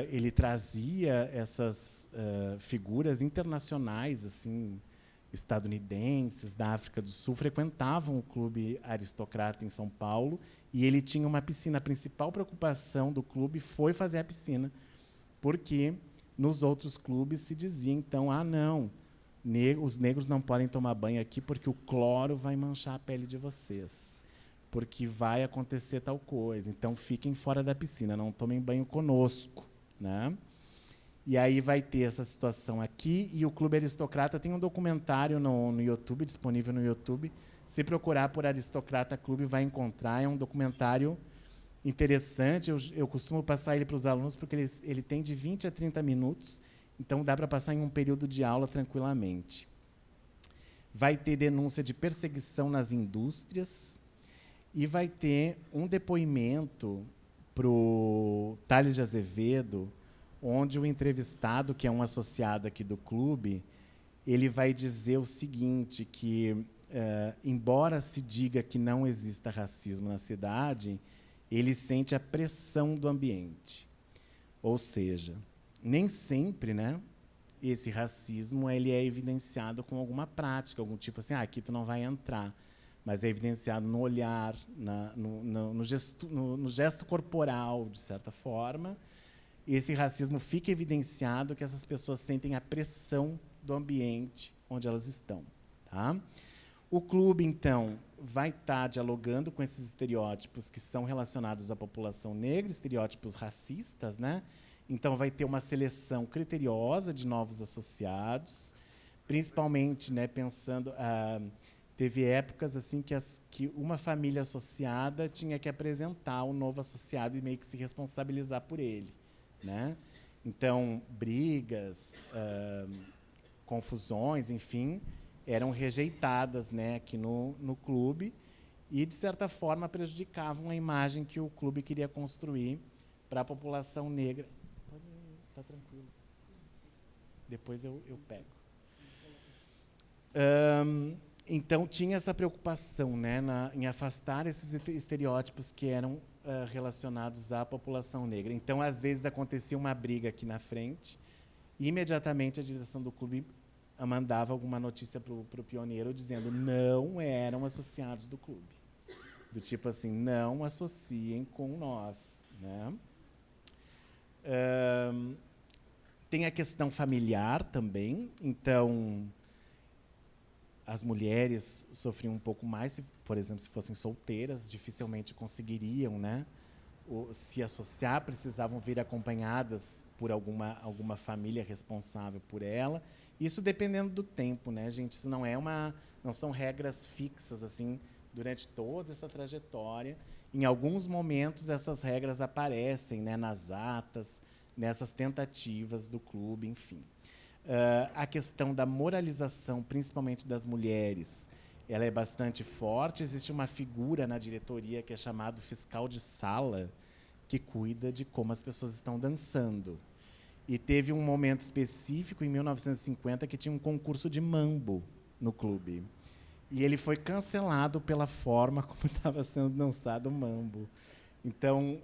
S2: Ele trazia essas figuras internacionais, assim, estadunidenses, da África do Sul, frequentavam o clube Aristocrata em São Paulo, e ele tinha uma piscina. A principal preocupação do clube foi fazer a piscina, porque nos outros clubes se dizia, então, não, os negros não podem tomar banho aqui porque o cloro vai manchar a pele de vocês, porque vai acontecer tal coisa, então fiquem fora da piscina, não tomem banho conosco, né? E aí vai ter essa situação aqui, e o Clube Aristocrata tem um documentário no YouTube, disponível no YouTube. Se procurar por Aristocrata Clube, vai encontrar. É um documentário interessante. Eu costumo passar ele para os alunos, porque ele tem de 20 a 30 minutos, então dá para passar em um período de aula tranquilamente. Vai ter denúncia de perseguição nas indústrias, e vai ter um depoimento para o Thales de Azevedo, onde o entrevistado, que é um associado aqui do clube, ele vai dizer o seguinte, que, embora se diga que não exista racismo na cidade, ele sente a pressão do ambiente. Ou seja, nem sempre, né, esse racismo ele é evidenciado com alguma prática, algum tipo assim, aqui tu não vai entrar, mas é evidenciado no olhar, no gesto corporal, de certa forma. Esse racismo fica evidenciado, que essas pessoas sentem a pressão do ambiente onde elas estão. Tá? O clube, então, vai estar dialogando com esses estereótipos que são relacionados à população negra, estereótipos racistas, né? Então, vai ter uma seleção criteriosa de novos associados, principalmente, né, pensando... teve épocas assim que uma família associada tinha que apresentar o novo associado e meio que se responsabilizar por ele, né? Então, brigas, confusões, enfim, eram rejeitadas, né, aqui no clube, e, de certa forma, prejudicavam a imagem que o clube queria construir para a população negra. Está tranquilo. Depois eu pego. Então, tinha essa preocupação, né, em afastar esses estereótipos que eram relacionados à população negra. Então, às vezes, acontecia uma briga aqui na frente, e imediatamente a direção do clube mandava alguma notícia para o pioneiro dizendo não eram associados do clube. Do tipo assim, não associem com nós. Né? Tem a questão familiar também. Então, as mulheres sofriam um pouco mais, por exemplo, se fossem solteiras, dificilmente conseguiriam, né, se associar, precisavam vir acompanhadas por alguma família responsável por ela. Isso dependendo do tempo, né, gente? Isso não são regras fixas assim durante toda essa trajetória. Em alguns momentos essas regras aparecem, né, nas atas, nessas tentativas do clube, enfim. A questão da moralização, principalmente das mulheres, ela é bastante forte. Existe uma figura na diretoria que é chamado fiscal de sala, que cuida de como as pessoas estão dançando. E teve um momento específico, em 1950, que tinha um concurso de mambo no clube. E ele foi cancelado pela forma como estava sendo dançado o mambo. Então,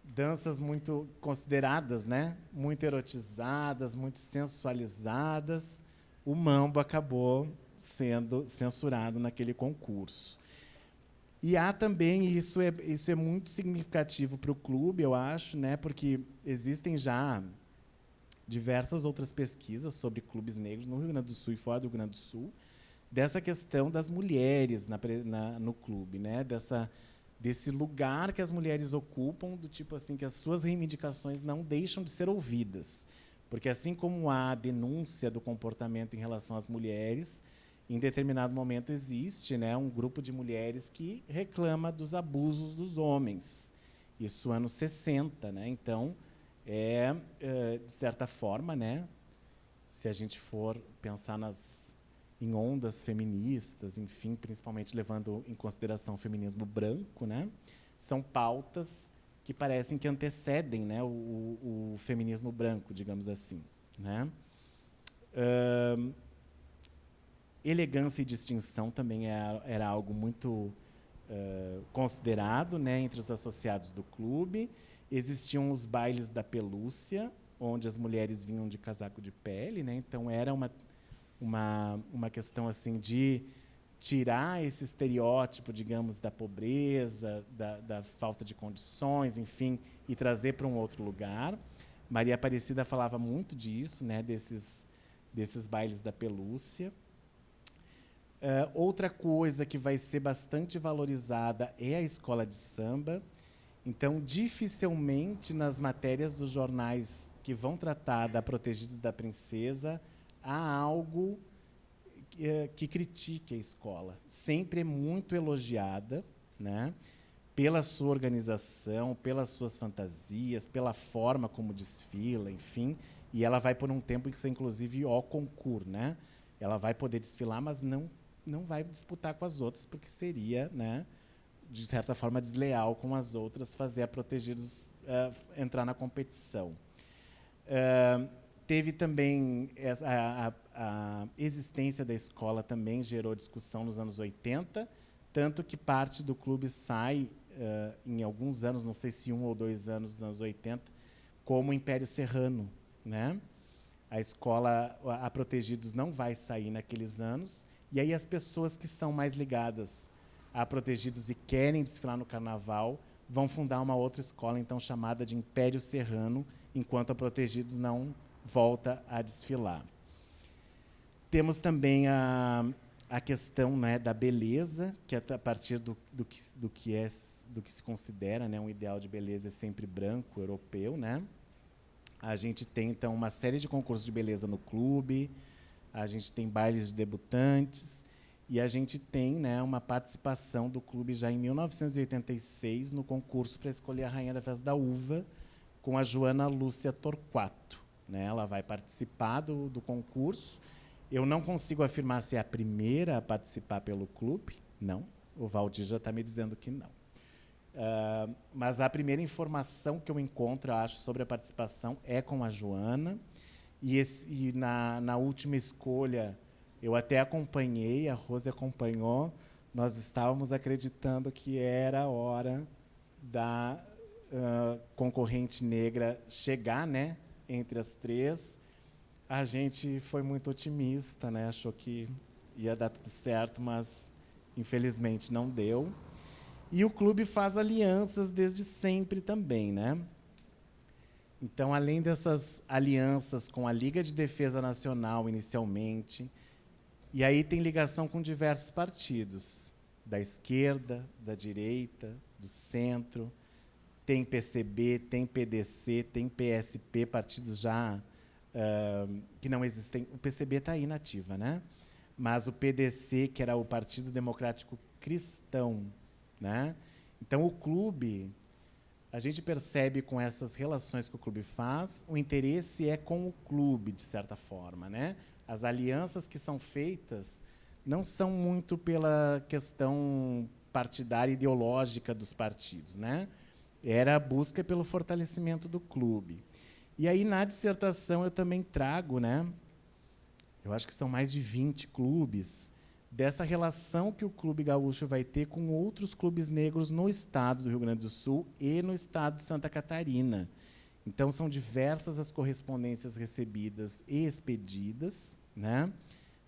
S2: danças muito consideradas, né, muito erotizadas, muito sensualizadas, o mambo acabou sendo censurado naquele concurso. E há também, isso é muito significativo para o clube, eu acho, né, porque existem já diversas outras pesquisas sobre clubes negros no Rio Grande do Sul e fora do Rio Grande do Sul, dessa questão das mulheres no clube, né, desse lugar que as mulheres ocupam, do tipo assim, que as suas reivindicações não deixam de ser ouvidas. Porque, assim como há denúncia do comportamento em relação às mulheres, em determinado momento existe, né, um grupo de mulheres que reclama dos abusos dos homens. Isso anos 60. Né? Então, de certa forma, né, se a gente for pensar em ondas feministas, enfim, principalmente levando em consideração o feminismo branco, né, são pautas que parecem que antecedem, né, o feminismo branco, digamos assim. Né. Elegância e distinção também era algo muito considerado, né, entre os associados do clube. Existiam os bailes da pelúcia, onde as mulheres vinham de casaco de pele, né, então era uma questão assim de tirar esse estereótipo, digamos, da pobreza, da falta de condições, enfim, e trazer para um outro lugar. Maria Aparecida falava muito disso, né, desses bailes da pelúcia. Outra coisa que vai ser bastante valorizada é a escola de samba. Então, dificilmente, nas matérias dos jornais que vão tratar da Protegidos da Princesa, há algo que critique a escola. Sempre é muito elogiada, né, pela sua organização, pelas suas fantasias, pela forma como desfila, enfim. E ela vai por um tempo que isso é, inclusive, au concurso, né? Ela vai poder desfilar, mas não vai disputar com as outras, porque seria, né, de certa forma, desleal com as outras fazer a Protegidos entrar na competição. Teve também a existência da escola também gerou discussão nos anos 80, tanto que parte do clube sai, em alguns anos, não sei se 1 ou 2 anos dos anos 80, como Império Serrano. Né? A escola, a Protegidos, não vai sair naqueles anos, e aí as pessoas que são mais ligadas a Protegidos e querem desfilar no Carnaval vão fundar uma outra escola, então, chamada de Império Serrano, enquanto a Protegidos não volta a desfilar. Temos também a questão, né, da beleza, que a partir do que se considera, né, um ideal de beleza é sempre branco, europeu. Né? A gente tem, então, uma série de concursos de beleza no clube, a gente tem bailes de debutantes, e a gente tem, né, uma participação do clube já em 1986 no concurso para escolher a Rainha da Festa da Uva, com a Joana Lúcia Torquato. Né? Ela vai participar do concurso. Eu não consigo afirmar se é a primeira a participar pelo clube. Não. O Valdir já está me dizendo que não. Mas a primeira informação que eu encontro, eu acho, sobre a participação é com a Joana. E na última escolha, eu até acompanhei, a Rose acompanhou, nós estávamos acreditando que era a hora da concorrente negra chegar, né, entre as 3. A gente foi muito otimista, né, achou que ia dar tudo certo, mas infelizmente não deu. E o clube faz alianças desde sempre também, né? Então, além dessas alianças com a Liga de Defesa Nacional, inicialmente, e aí tem ligação com diversos partidos, da esquerda, da direita, do centro, tem PCB, tem PDC, tem PSP, partidos já que não existem. O PCB está aí na ativa, né? Mas o PDC, que era o Partido Democrático Cristão, né? Então, o clube, a gente percebe com essas relações que o clube faz, o interesse é com o clube, de certa forma, né? As alianças que são feitas não são muito pela questão partidária ideológica dos partidos, né? Era a busca pelo fortalecimento do clube. E aí, na dissertação, eu também trago, né? Eu acho que são mais de 20 clubes, dessa relação que o Clube Gaúcho vai ter com outros clubes negros no estado do Rio Grande do Sul e no estado de Santa Catarina. Então, são diversas as correspondências recebidas e expedidas, né?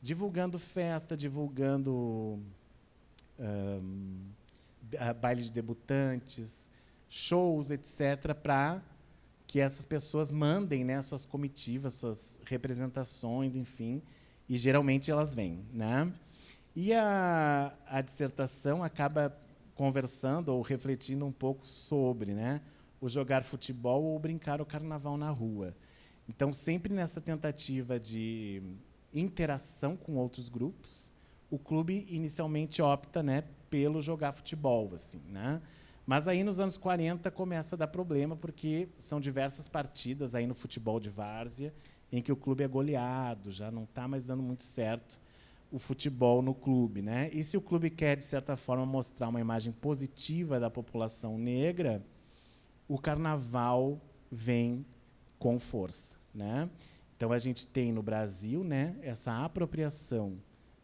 S2: Divulgando festa, divulgando baile de debutantes, shows, etc., para que essas pessoas mandem, né, suas comitivas, suas representações, enfim, e geralmente elas vêm, né? E a dissertação acaba conversando ou refletindo um pouco sobre, né, o jogar futebol ou brincar o carnaval na rua. Então, sempre nessa tentativa de interação com outros grupos, o clube inicialmente opta, né, pelo jogar futebol, assim, né? Mas aí, nos anos 40, começa a dar problema, porque são diversas partidas aí no futebol de várzea em que o clube é goleado, já não está mais dando muito certo o futebol no clube, né? E se o clube quer, de certa forma, mostrar uma imagem positiva da população negra, o carnaval vem com força, né? Então, a gente tem no Brasil, né, essa apropriação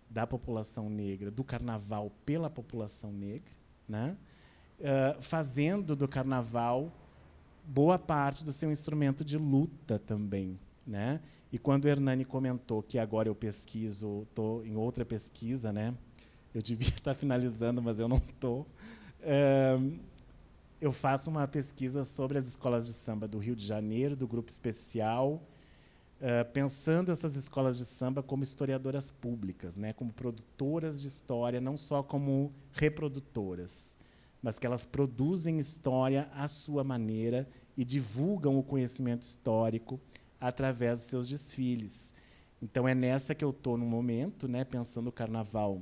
S2: da população negra, do carnaval pela população negra, né? Fazendo do carnaval boa parte do seu instrumento de luta também, né? E quando o Hernani comentou que agora eu pesquiso, estou em outra pesquisa, né? Eu devia estar finalizando, mas eu não estou. Eu faço uma pesquisa sobre as escolas de samba do Rio de Janeiro, do Grupo Especial, pensando essas escolas de samba como historiadoras públicas, né? Como produtoras de história, não só como reprodutoras, mas que elas produzem história à sua maneira e divulgam o conhecimento histórico através dos seus desfiles. Então, é nessa que eu estou no momento, né, pensando o carnaval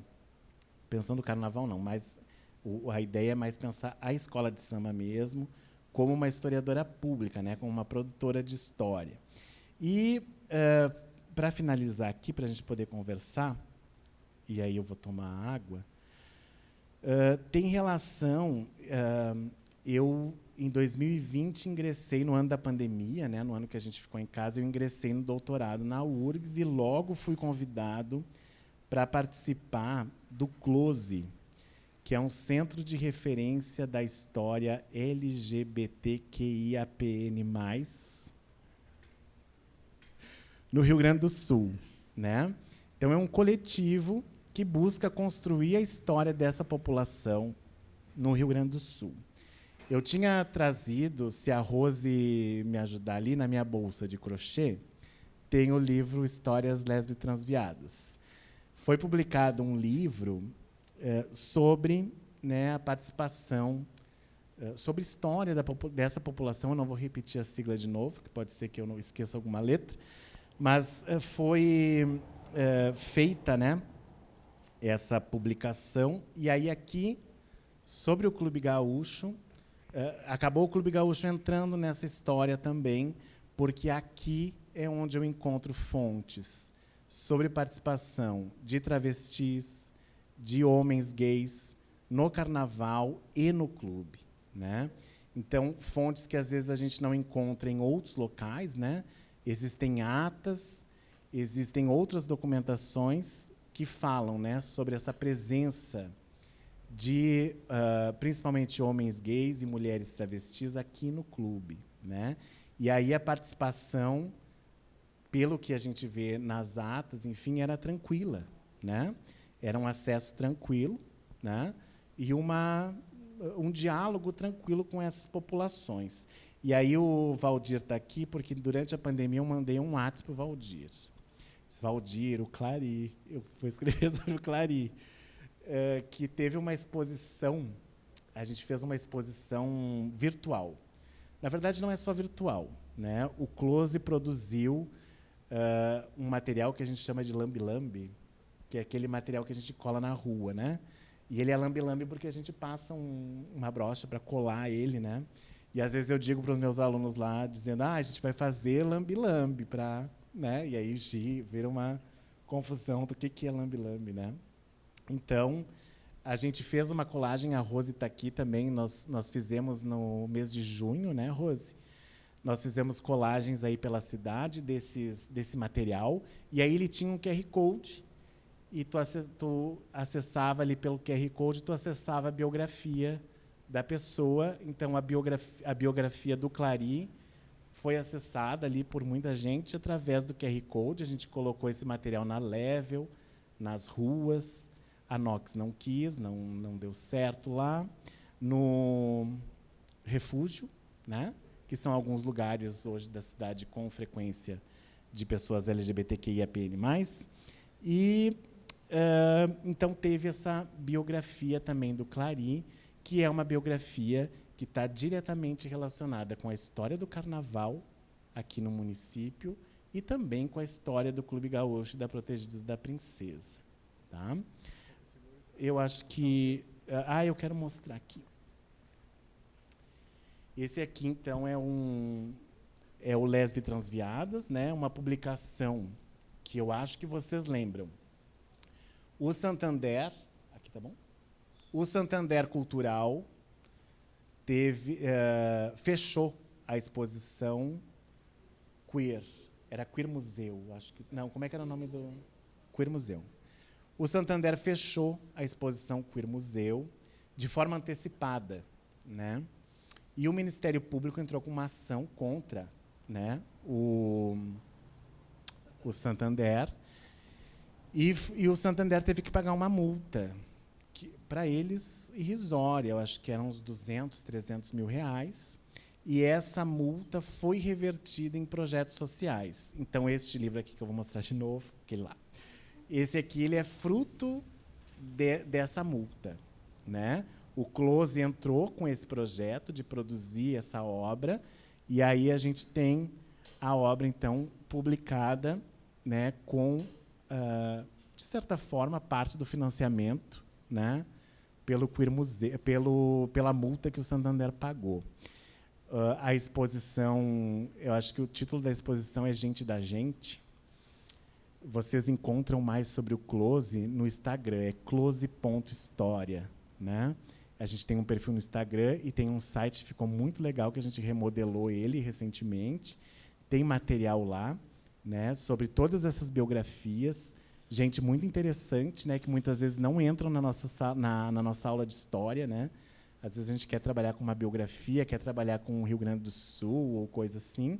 S2: não, mas a ideia é mais pensar a escola de samba mesmo como uma historiadora pública, né, como uma produtora de história. E, para finalizar aqui, para a gente poder conversar, e aí eu vou tomar água, tem relação... eu, em 2020, ingressei no ano da pandemia, né, no ano que a gente ficou em casa, eu ingressei no doutorado na URGS e logo fui convidado para participar do CLOSE, que é um centro de referência da história LGBTQIAPN+, no Rio Grande do Sul, né? Então, é um coletivo que busca construir a história dessa população no Rio Grande do Sul. Eu tinha trazido, se a Rose me ajudar ali, na minha bolsa de crochê, tem o livro Histórias Lésbicas Transviadas. Foi publicado um livro sobre, né, a participação, sobre a história dessa população. Eu não vou repetir a sigla de novo, que pode ser que eu não esqueça alguma letra, mas foi feita, né, essa publicação. E aí, aqui, sobre o Clube Gaúcho, acabou o Clube Gaúcho entrando nessa história também, porque aqui é onde eu encontro fontes sobre participação de travestis, de homens gays no carnaval e no clube, né? Então, fontes que às vezes a gente não encontra em outros locais, né? Existem atas, existem outras documentações que falam, né, sobre essa presença de, principalmente, homens gays e mulheres travestis aqui no clube, né? E aí a participação, pelo que a gente vê nas atas, enfim, era tranquila, né? Era um acesso tranquilo, né? E um diálogo tranquilo com essas populações. E aí o Valdir está aqui porque, durante a pandemia, eu mandei um WhatsApp para o Valdir. Valdir, o Clari, eu vou escrever sobre o Clari, que teve uma exposição, a gente fez uma exposição virtual. Na verdade, não é só virtual, né? O Close produziu um material que a gente chama de lambe-lambe, que é aquele material que a gente cola na rua, né? E ele é lambe-lambe porque a gente passa uma brocha para colar ele, né? E às vezes eu digo para os meus alunos lá, dizendo, a gente vai fazer lambe-lambe para, né? E aí vira uma confusão do que é lambe-lambe, né? Então, a gente fez uma colagem, a Rose está aqui também, nós fizemos no mês de junho, né, Rose? Nós fizemos colagens aí pela cidade desse material, e aí ele tinha um QR Code, e tu acessava ali pelo QR Code, tu acessava a biografia da pessoa. Então, a biografia do Clari foi acessada ali por muita gente através do QR Code. A gente colocou esse material na Level, nas ruas. A Nox não quis, não deu certo lá. No Refúgio, né? Que são alguns lugares hoje da cidade com frequência de pessoas LGBTQIAPN+. E então teve essa biografia também do Clari, que é uma biografia que está diretamente relacionada com a história do carnaval aqui no município e também com a história do Clube Gaúcho da Protegidos da Princesa. Tá? Eu acho que... eu quero mostrar aqui. Esse aqui, então, é o Lesbe Transviadas, né? Uma publicação que eu acho que vocês lembram. O Santander, aqui tá bom? O Santander Cultural fechou a exposição Queer. Era Queer Museu, acho que. Não, como é que era o nome do Queer Museu? O Santander fechou a exposição Queer Museu de forma antecipada, né? E o Ministério Público entrou com uma ação contra, né, o Santander. E o Santander teve que pagar uma multa, para eles, irrisória. Eu acho que eram uns 200, 300 mil reais. E essa multa foi revertida em projetos sociais. Então, este livro aqui, que eu vou mostrar de novo, aquele lá. Esse aqui ele é fruto dessa multa, né? O Close entrou com esse projeto de produzir essa obra, e aí a gente tem a obra, então, publicada, né, com... de certa forma, parte do financiamento, né, pelo Queer Museu, pela multa que o Santander pagou. A exposição, eu acho que o título da exposição é Gente da Gente. Vocês encontram mais sobre o Close no Instagram, é close.história, né? A gente tem um perfil no Instagram e tem um site que ficou muito legal, que a gente remodelou ele recentemente. Tem material lá, né, sobre todas essas biografias, gente muito interessante, né, que muitas vezes não entram na nossa aula de história, né? Às vezes a gente quer trabalhar com uma biografia, quer trabalhar com o Rio Grande do Sul ou coisa assim,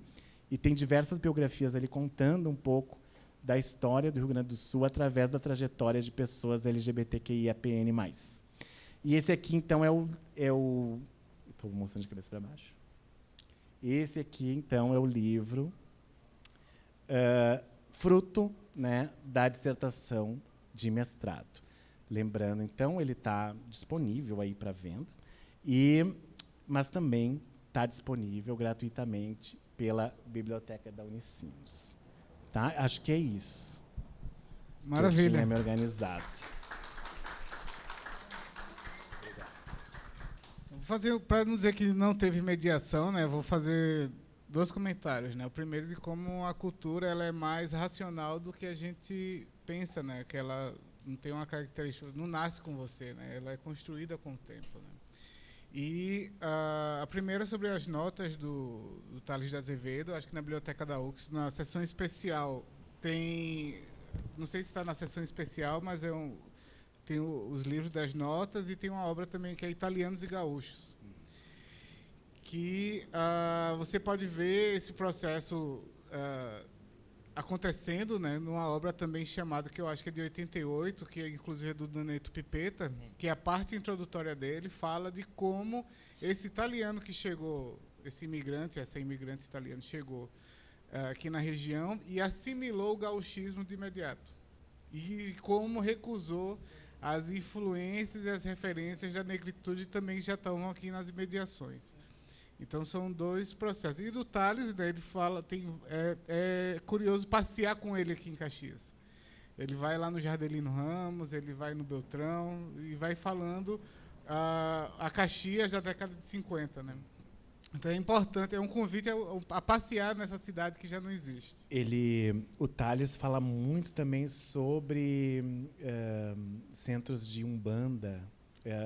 S2: e tem diversas biografias ali contando um pouco da história do Rio Grande do Sul através da trajetória de pessoas LGBTQIAPN+. E esse aqui, então, estou mostrando de cabeça para baixo. Esse aqui, então, é o livro fruto, né, da dissertação de mestrado. Lembrando, então, ele está disponível aí para venda, mas também está disponível gratuitamente pela Biblioteca da Unicinos. Tá? Acho que é isso.
S1: Maravilha.
S2: Que eu tinha me organizado.
S1: Vou fazer, para não dizer que não teve mediação, né, vou fazer 2 comentários, né? O primeiro de como a cultura ela é mais racional do que a gente pensa, né? Que ela não tem uma característica, não nasce com você, né? Ela é construída com o tempo, né? E a primeira sobre as notas do Tales de Azevedo, acho que na Biblioteca da UX, na seção especial, tem... Não sei se está na seção especial, mas tem os livros das notas e tem uma obra também que é Italianos e Gaúchos, que você pode ver esse processo acontecendo, né, numa obra também chamada, que eu acho que é de 88, que é inclusive do Daneto Pipetta, que a parte introdutória dele fala de como esse italiano que chegou, essa imigrante italiana chegou aqui na região e assimilou o gauchismo de imediato. E como recusou as influências e as referências da negritude também já estão aqui nas imediações. Então, são dois processos. E do Tales, né, ele fala, é curioso passear com ele aqui em Caxias. Ele vai lá no Jardelino Ramos, ele vai no Beltrão, e vai falando a Caxias da década de 50. Né? Então, é importante, é um convite a passear nessa cidade que já não existe.
S2: O Tales fala muito também sobre centros de umbanda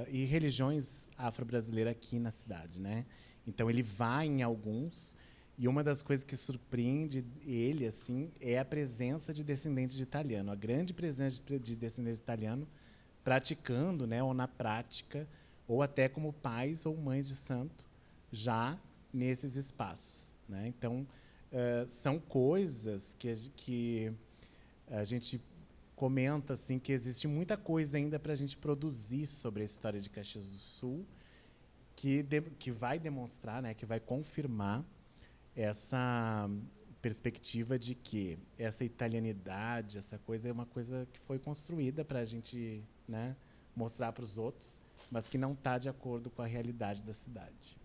S2: e religiões afro-brasileiras aqui na cidade, né? Então, ele vai em alguns, e uma das coisas que surpreende ele assim, é a presença de descendentes de italiano, a grande presença de descendentes de italiano praticando, né, ou na prática, ou até como pais ou mães de santo, já nesses espaços. Né? Então, são coisas que a gente comenta assim, que existe muita coisa ainda para a gente produzir sobre a história de Caxias do Sul, que vai demonstrar, né, que vai confirmar essa perspectiva de que essa italianidade, essa coisa é uma coisa que foi construída para a gente, né, mostrar para os outros, mas que não está de acordo com a realidade da cidade.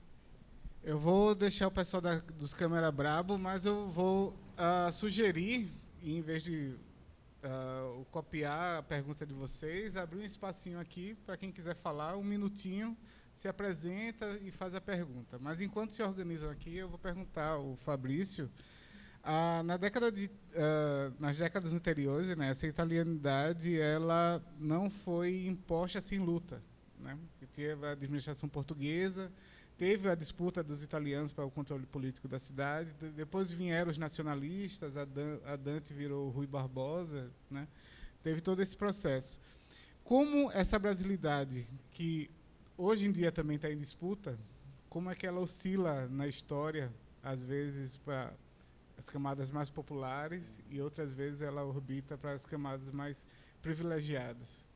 S1: Eu vou deixar o pessoal dos Câmara Brabo, mas eu vou sugerir, em vez de copiar a pergunta de vocês, abrir um espacinho aqui para quem quiser falar, 1 minutinho, se apresenta e faz a pergunta. Mas, enquanto se organizam aqui, eu vou perguntar ao Fabrício. Nas décadas anteriores, né, essa italianidade ela não foi imposta sem luta. Né? Teve a administração portuguesa, teve a disputa dos italianos para o controle político da cidade, depois vieram os nacionalistas, a Dante virou Rui Barbosa, né? Teve todo esse processo. Como essa brasilidade, que hoje em dia também está em disputa, como é que ela oscila na história, às vezes para as camadas mais populares e outras vezes ela orbita para as camadas mais privilegiadas?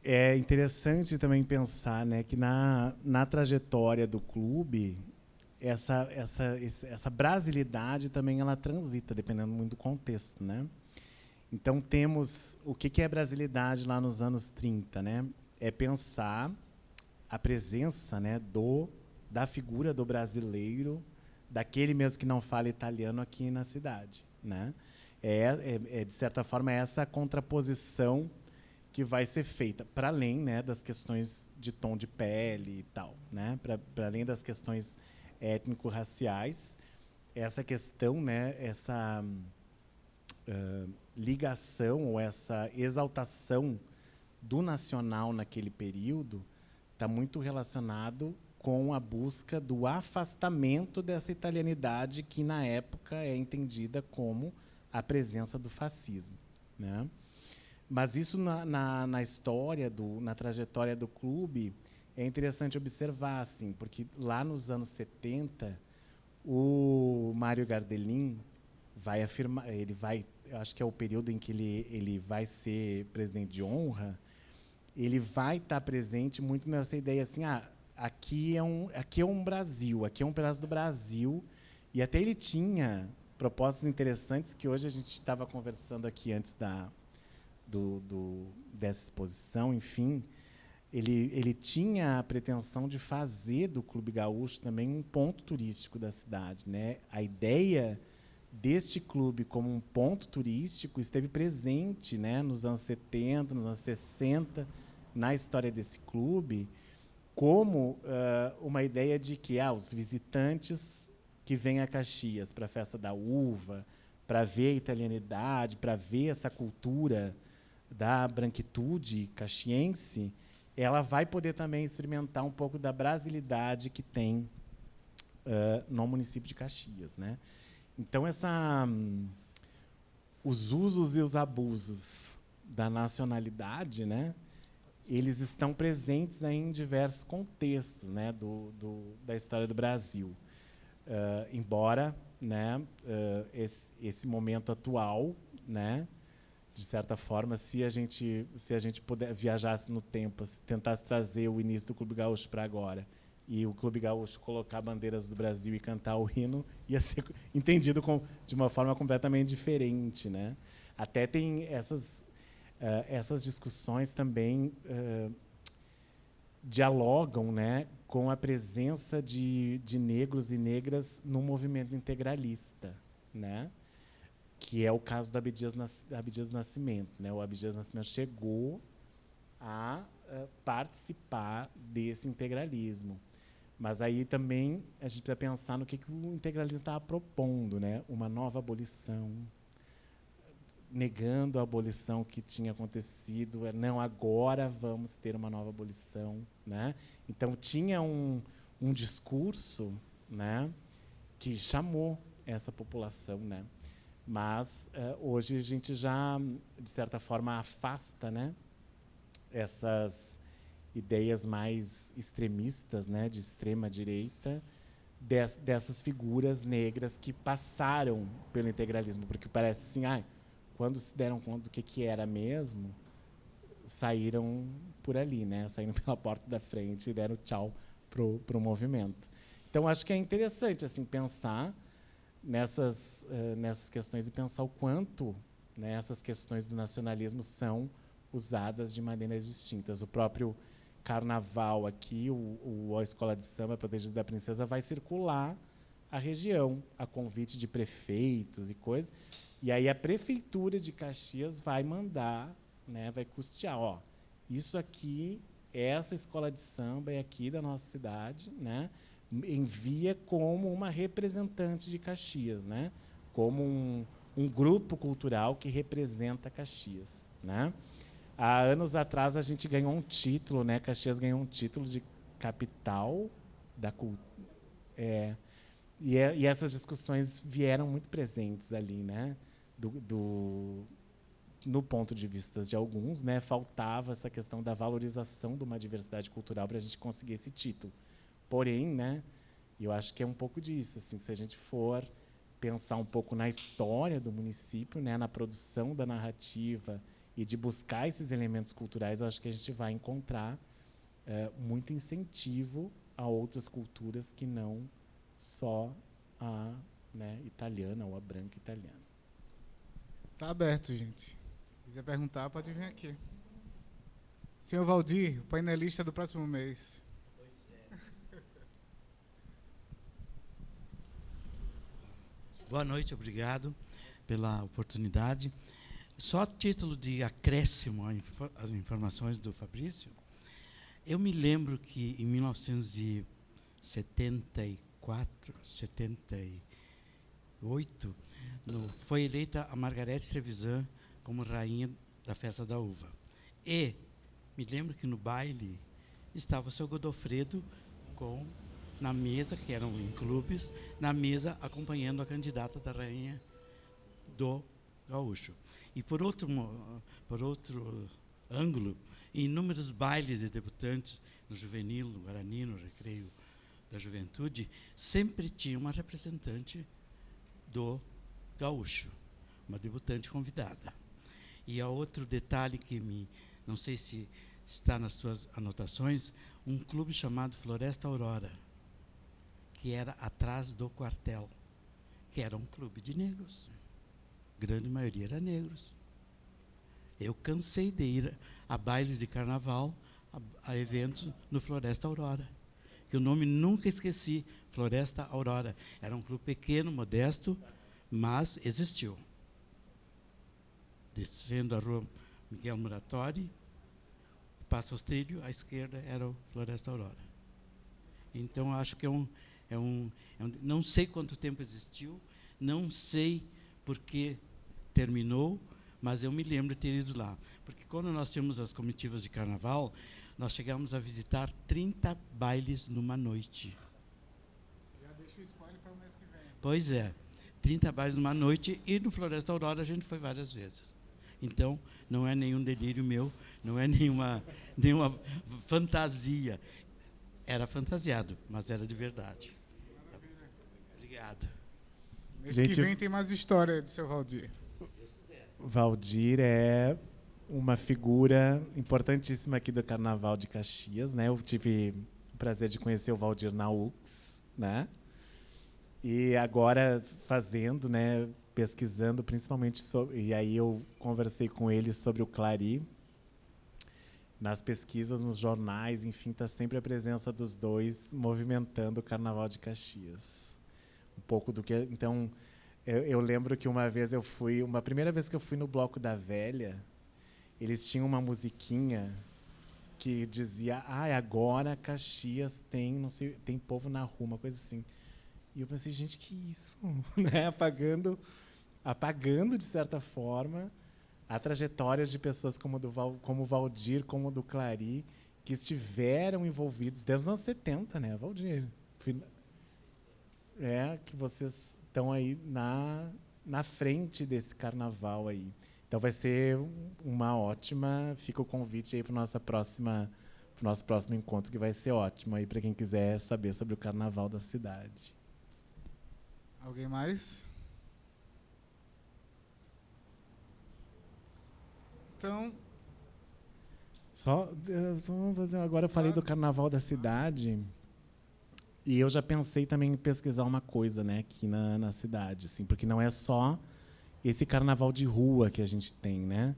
S2: É interessante também pensar, né, que na trajetória do clube, essa brasilidade também ela transita, dependendo muito do contexto. Né? Então, temos o que é brasilidade lá nos anos 30, né? É pensar a presença, né, da figura do brasileiro, daquele mesmo que não fala italiano aqui na cidade. Né? De certa forma, essa contraposição que vai ser feita, para além, né, das questões de tom de pele e tal, né? Para além das questões étnico-raciais, essa questão, né, essa ligação ou essa exaltação do nacional naquele período está muito relacionado com a busca do afastamento dessa italianidade que, na época, é entendida como a presença do fascismo. Né? Mas isso, na história, na trajetória do clube, é interessante observar, assim, porque lá nos anos 70, o Mário Gardelin vai afirmar, eu acho que é o período em que ele vai ser presidente de honra, ele vai estar presente muito nessa ideia assim, aqui é um Brasil, aqui é um pedaço do Brasil, e até ele tinha propostas interessantes que hoje a gente estava conversando aqui antes dessa exposição, enfim, ele tinha a pretensão de fazer do Clube Gaúcho também um ponto turístico da cidade. Né? A ideia deste clube como um ponto turístico esteve presente, né, nos anos 70, nos anos 60, na história desse clube, como uma ideia de que os visitantes que vêm a Caxias para a Festa da Uva, para ver a italianidade, para ver essa cultura da branquitude caxiense, ela vai poder também experimentar um pouco da brasilidade que tem no município de Caxias, né? Então, os usos e os abusos da nacionalidade, né, eles estão presentes aí em diversos contextos, né, da história do Brasil. Embora, né, esse momento atual, né, de certa forma, se a gente viajasse no tempo, se tentasse trazer o início do Clube Gaúcho para agora, e o Clube Gaúcho colocar bandeiras do Brasil e cantar o hino, ia ser entendido de uma forma completamente diferente, né? Até tem essas discussões também dialogam, né, com a presença de negros e negras no movimento integralista, né? Que é o caso do Abdias do Nascimento, né? O Abdias do Nascimento chegou a participar desse integralismo. Mas aí também a gente precisa pensar no que o integralismo estava propondo, né? Uma nova abolição, negando a abolição que tinha acontecido. Não, agora vamos ter uma nova abolição, né? Então tinha um discurso, né, que chamou essa população, né? Mas hoje a gente já, de certa forma, afasta, né, essas ideias mais extremistas, né, de extrema direita, dessas figuras negras que passaram pelo integralismo, porque parece assim, quando se deram conta do que era mesmo, saíram por ali, né, saíram pela porta da frente e deram tchau pro movimento. Então acho que é interessante assim pensar nessas questões e pensar o quanto, né, essas questões do nacionalismo são usadas de maneiras distintas. O próprio carnaval aqui, a Escola de Samba Protegida da Princesa vai circular a região, a convite de prefeitos e coisas. E aí a prefeitura de Caxias vai mandar, né, vai custear, isso aqui, essa escola de samba é aqui da nossa cidade, né, envia como uma representante de Caxias, né, como um grupo cultural que representa Caxias, né. Há anos atrás a gente ganhou um título, né? Caxias ganhou um título de capital da cultura. E essas discussões vieram muito presentes ali, né? No ponto de vista de alguns, né? Faltava essa questão da valorização de uma diversidade cultural para a gente conseguir esse título. Porém, né? Eu acho que é um pouco disso. Assim, se a gente for pensar um pouco na história do município, né? Na produção da narrativa e de buscar esses elementos culturais, eu acho que a gente vai encontrar muito incentivo a outras culturas que não só a, né, italiana ou a branca italiana.
S1: Está aberto, gente. Se quiser perguntar, pode vir aqui. Senhor Valdir, o painelista do próximo mês.
S3: Pois é. Boa noite, obrigado pela oportunidade. Só a título de acréscimo às informações do Fabrício, eu me lembro que em 1974, 78, foi eleita a Margarete Trevisan como rainha da Festa da Uva. E me lembro que no baile estava o seu Godofredo na mesa, que eram em clubes, na mesa acompanhando a candidata da rainha do Gaúcho. E por outro ângulo, em inúmeros bailes de debutantes, no juvenil, no guarani, no recreio da juventude, sempre tinha uma representante do Gaúcho, uma debutante convidada. E há outro detalhe que não sei se está nas suas anotações, um clube chamado Floresta Aurora, que era atrás do quartel, que era um clube de negros. Grande maioria era negros. Eu cansei de ir a bailes de carnaval, a eventos no Floresta Aurora, que o nome nunca esqueci, Floresta Aurora. Era um clube pequeno, modesto, mas existiu. Descendo a rua Miguel Muratori, passa os trilhos, à esquerda era o Floresta Aurora. Então, acho que não sei quanto tempo existiu, não sei por que terminou, mas eu me lembro de ter ido lá. Porque quando nós tínhamos as comitivas de carnaval, nós chegamos a visitar 30 bailes numa noite.
S1: Já deixa o spoiler para o mês que vem.
S3: Pois é, 30 bailes numa noite, e no Floresta Aurora a gente foi várias vezes. Então, não é nenhum delírio meu, não é nenhuma fantasia. Era fantasiado, mas era de verdade. Obrigado.
S1: Mês
S2: Gente,
S1: que vem tem mais história do seu Valdir.
S2: Valdir é uma figura importantíssima aqui do Carnaval de Caxias, né? Eu tive o prazer de conhecer o Valdir na UX, né? E agora fazendo, né, pesquisando principalmente sobre, e aí eu conversei com ele sobre o Clari. Nas pesquisas, nos jornais, enfim, está sempre a presença dos dois movimentando o Carnaval de Caxias. Um pouco do que, então, eu lembro que uma primeira vez que eu fui no Bloco da Velha, eles tinham uma musiquinha que dizia: agora Caxias tem, não sei, tem povo na rua, uma coisa assim. E eu pensei, gente, que isso? Né? Apagando, de certa forma, a trajetórias de pessoas como o Valdir, como o do Clari, que estiveram envolvidos desde os anos 70, né, Valdir? Que vocês estão aí na frente desse carnaval aí. Então vai ser uma ótima. Fica o convite aí para o nosso próximo encontro, que vai ser ótimo aí para quem quiser saber sobre o carnaval da cidade.
S1: Alguém mais? Então,
S2: Só vamos fazer agora. Eu falei do carnaval da cidade e eu já pensei também em pesquisar uma coisa, né, aqui na cidade, assim, porque não é só esse carnaval de rua que a gente tem, né?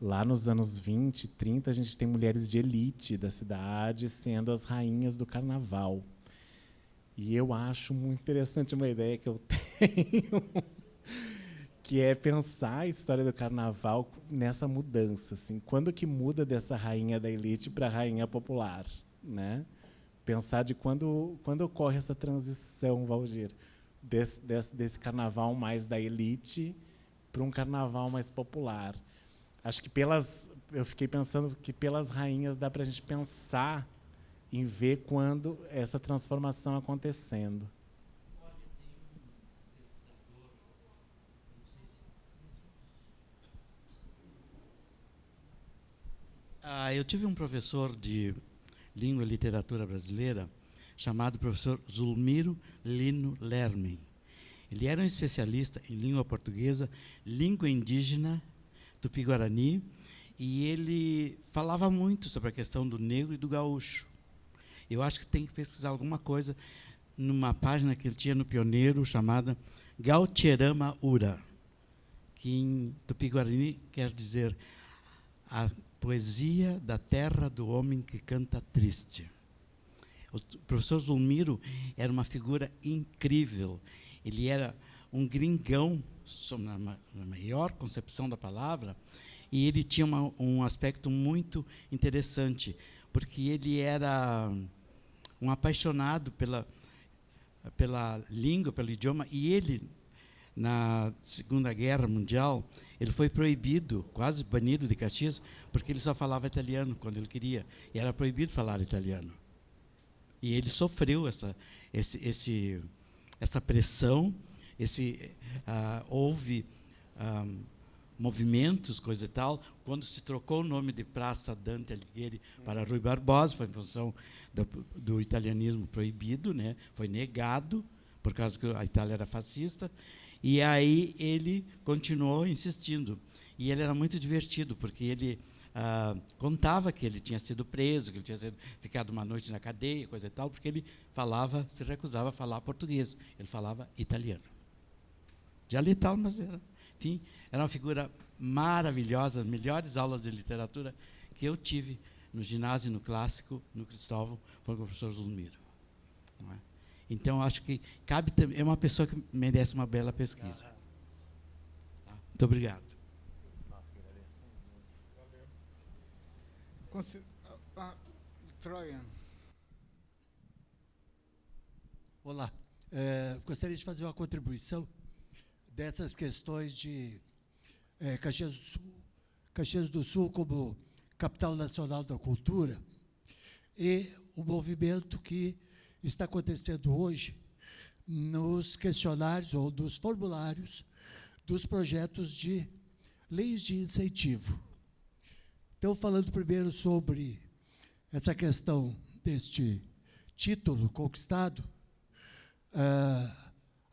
S2: Lá nos anos 20, 30, a gente tem mulheres de elite da cidade sendo as rainhas do carnaval. E eu acho muito interessante uma ideia que eu tenho, que é pensar a história do carnaval nessa mudança, assim, quando que muda dessa rainha da elite para a rainha popular, né? Pensar de quando ocorre essa transição, Valdir, desse carnaval mais da elite para um carnaval mais popular. Acho que eu fiquei pensando que pelas rainhas dá para a gente pensar em ver quando essa transformação acontecendo.
S3: Eu tive um professor de língua e literatura brasileira chamado professor Zulmiro Lino Lermen. Ele era um especialista em língua portuguesa, língua indígena, tupi-guarani, e ele falava muito sobre a questão do negro e do gaúcho. Eu acho que tem que pesquisar alguma coisa numa página que ele tinha no Pioneiro, chamada Gautierama Ura, que em tupi-guarani quer dizer a poesia da terra do homem que canta triste. O professor Zulmiro era uma figura incrível. Ele era um gringão, na maior concepção da palavra, e ele tinha um aspecto muito interessante, porque ele era um apaixonado pela língua, pelo idioma, e ele, na Segunda Guerra Mundial, ele foi proibido, quase banido de Caxias, porque ele só falava italiano quando ele queria, e era proibido falar italiano. E ele sofreu essa pressão, houve movimentos, coisa e tal, quando se trocou o nome de Praça Dante Alighieri para Rui Barbosa, foi em função do italianismo proibido, né? Foi negado, por causa que a Itália era fascista, e aí ele continuou insistindo. E ele era muito divertido, porque ele contava que ele tinha sido preso, que ele tinha ficado uma noite na cadeia, coisa e tal, porque ele se recusava a falar português, ele falava italiano. Dialetal, mas enfim, era uma figura maravilhosa, melhores aulas de literatura que eu tive no ginásio, no clássico, no Cristóvão, foi com o professor Zulmiro. Não é? Então, acho que é uma pessoa que merece uma bela pesquisa. Muito obrigado.
S1: Troian.
S4: Olá. Gostaria de fazer uma contribuição dessas questões de Caxias do Sul como capital nacional da cultura, e o movimento que está acontecendo hoje nos questionários ou nos formulários dos projetos de leis de incentivo. Então, falando primeiro sobre essa questão deste título conquistado,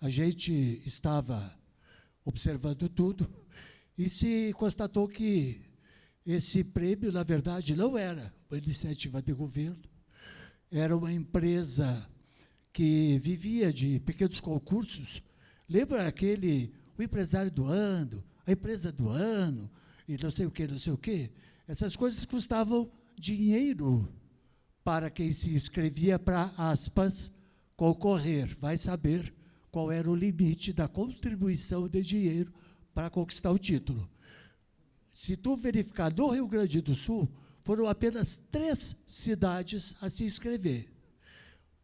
S4: a gente estava observando tudo e se constatou que esse prêmio, na verdade, não era uma iniciativa de governo, era uma empresa que vivia de pequenos concursos. Lembra o empresário do ano, a empresa do ano, e não sei o quê, não sei o quê? Essas coisas custavam dinheiro para quem se inscrevia para, aspas, concorrer. Vai saber qual era o limite da contribuição de dinheiro para conquistar o título. Se tu verificar, no Rio Grande do Sul, foram apenas 3 cidades a se inscrever.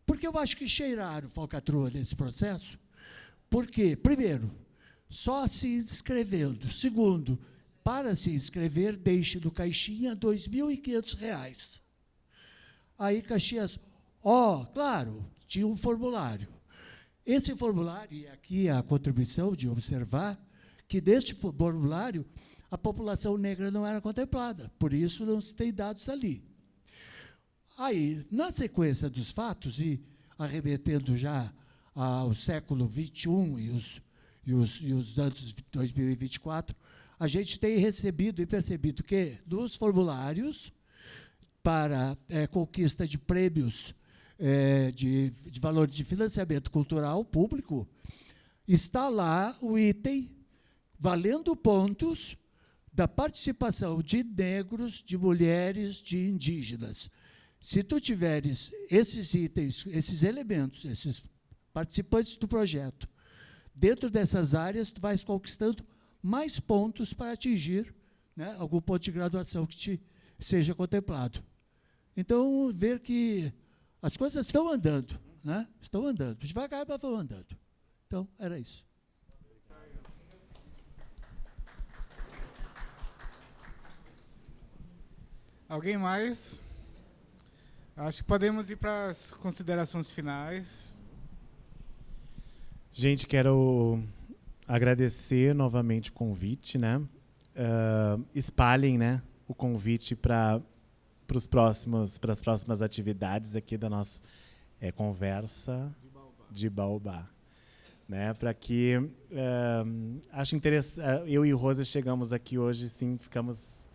S4: Porque eu acho que cheiraram falcatrua nesse processo. Porque, primeiro, só se inscrevendo. Segundo, para se inscrever, deixe no caixinha R$ 2.500. Aí Caxias, claro, tinha um formulário. Esse formulário, e aqui a contribuição de observar, que deste formulário a população negra não era contemplada, por isso não se tem dados ali. Aí, na sequência dos fatos, e arremetendo já ao século XXI e os anos 2024, a gente tem recebido e percebido que, nos formulários para conquista de prêmios de valor de financiamento cultural público, está lá o item valendo pontos da participação de negros, de mulheres, de indígenas. Se tu tiveres esses itens, esses elementos, esses participantes do projeto, dentro dessas áreas, tu vais conquistando mais pontos para atingir, né, algum ponto de graduação que te seja contemplado. Então, ver que as coisas estão andando, né? Estão andando. Devagar, mas vão andando. Então, era isso.
S1: Alguém mais? Acho que podemos ir para as considerações finais.
S2: Gente, quero agradecer novamente o convite, né? Espalhem, né, o convite para as próximas atividades aqui da nossa conversa de Baobá, né? Para que acho interessante. Eu e Rosa chegamos aqui hoje, sim, ficamos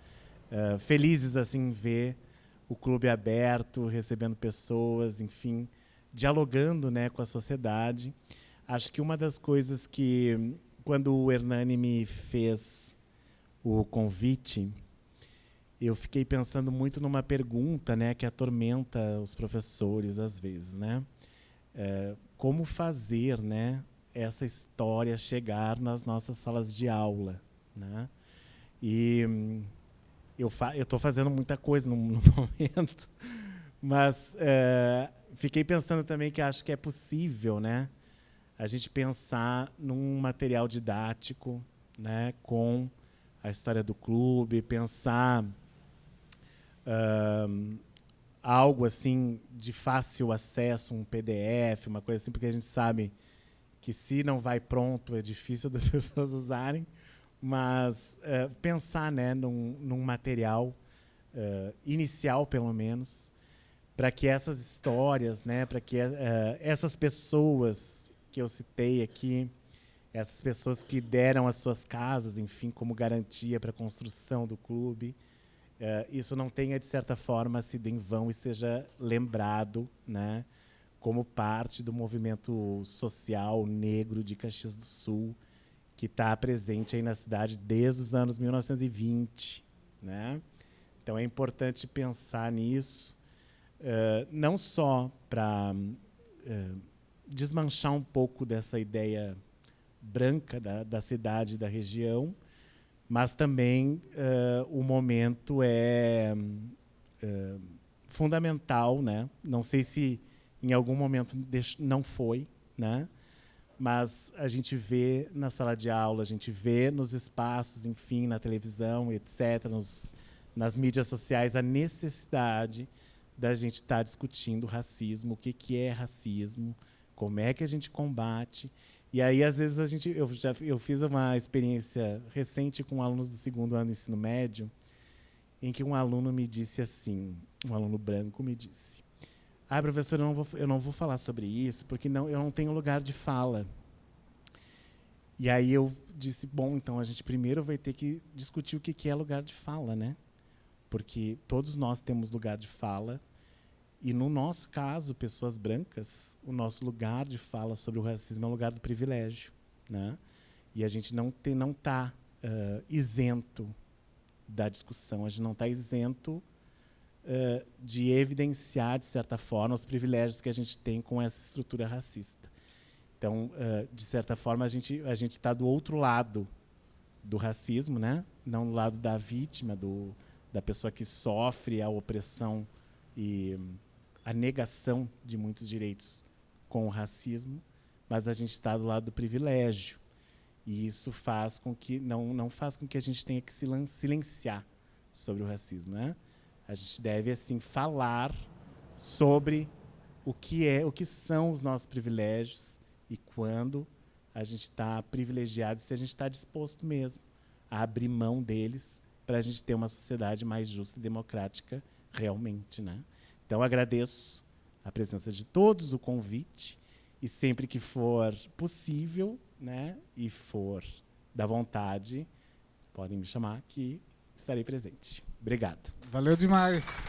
S2: felizes assim em ver o clube aberto, recebendo pessoas, enfim, dialogando, né, com a sociedade. Acho que uma das coisas que, quando o Hernani me fez o convite, eu fiquei pensando muito numa pergunta, né, que atormenta os professores às vezes, né? Como fazer, né, essa história chegar nas nossas salas de aula, né? E eu estou fazendo muita coisa no momento, mas fiquei pensando também que acho que é possível, né, a gente pensar num material didático, né, com a história do clube, pensar algo assim de fácil acesso, um PDF, uma coisa assim, porque a gente sabe que se não vai pronto é difícil das pessoas usarem, mas pensar, né, num material inicial, pelo menos, para que essas histórias, né, para que essas pessoas que eu citei aqui, essas pessoas que deram as suas casas, enfim, como garantia para a construção do clube, isso não tenha, de certa forma, sido em vão e seja lembrado, né, como parte do movimento social negro de Caxias do Sul, que está presente aí na cidade desde os anos 1920. Né? Então, é importante pensar nisso, não só para desmanchar um pouco dessa ideia branca da cidade e da região, mas também o momento é fundamental, né? Não sei se em algum momento não foi, né? mas a gente vê na sala de aula, a gente vê nos espaços, enfim, na televisão, etc., nas mídias sociais, a necessidade da gente estar discutindo racismo, o que é racismo, como é que a gente combate. E aí, às vezes, eu fiz uma experiência recente com alunos do 2º ano do ensino médio, em que um aluno me disse assim, um aluno branco me disse: professor, eu não vou falar sobre isso, porque eu não tenho lugar de fala. E aí eu disse, bom, então a gente primeiro vai ter que discutir o que é lugar de fala, né? Porque todos nós temos lugar de fala, e no nosso caso, pessoas brancas, o nosso lugar de fala sobre o racismo é um lugar do privilégio, né? E a gente não está isento da discussão, a gente não está isento de evidenciar, de certa forma, os privilégios que a gente tem com essa estrutura racista. Então, de certa forma, a gente está do outro lado do racismo, né? Não do lado da vítima, da pessoa que sofre a opressão e a negação de muitos direitos com o racismo, mas a gente está do lado do privilégio. E isso faz com que não faz com que a gente tenha que se silenciar sobre o racismo, né? A gente deve assim falar sobre o que são os nossos privilégios e quando a gente está privilegiado, se a gente está disposto mesmo a abrir mão deles para a gente ter uma sociedade mais justa e democrática realmente, né? Então, agradeço a presença de todos, o convite, e sempre que for possível, né, e for da vontade, podem me chamar que estarei presente. Obrigado.
S1: Valeu demais.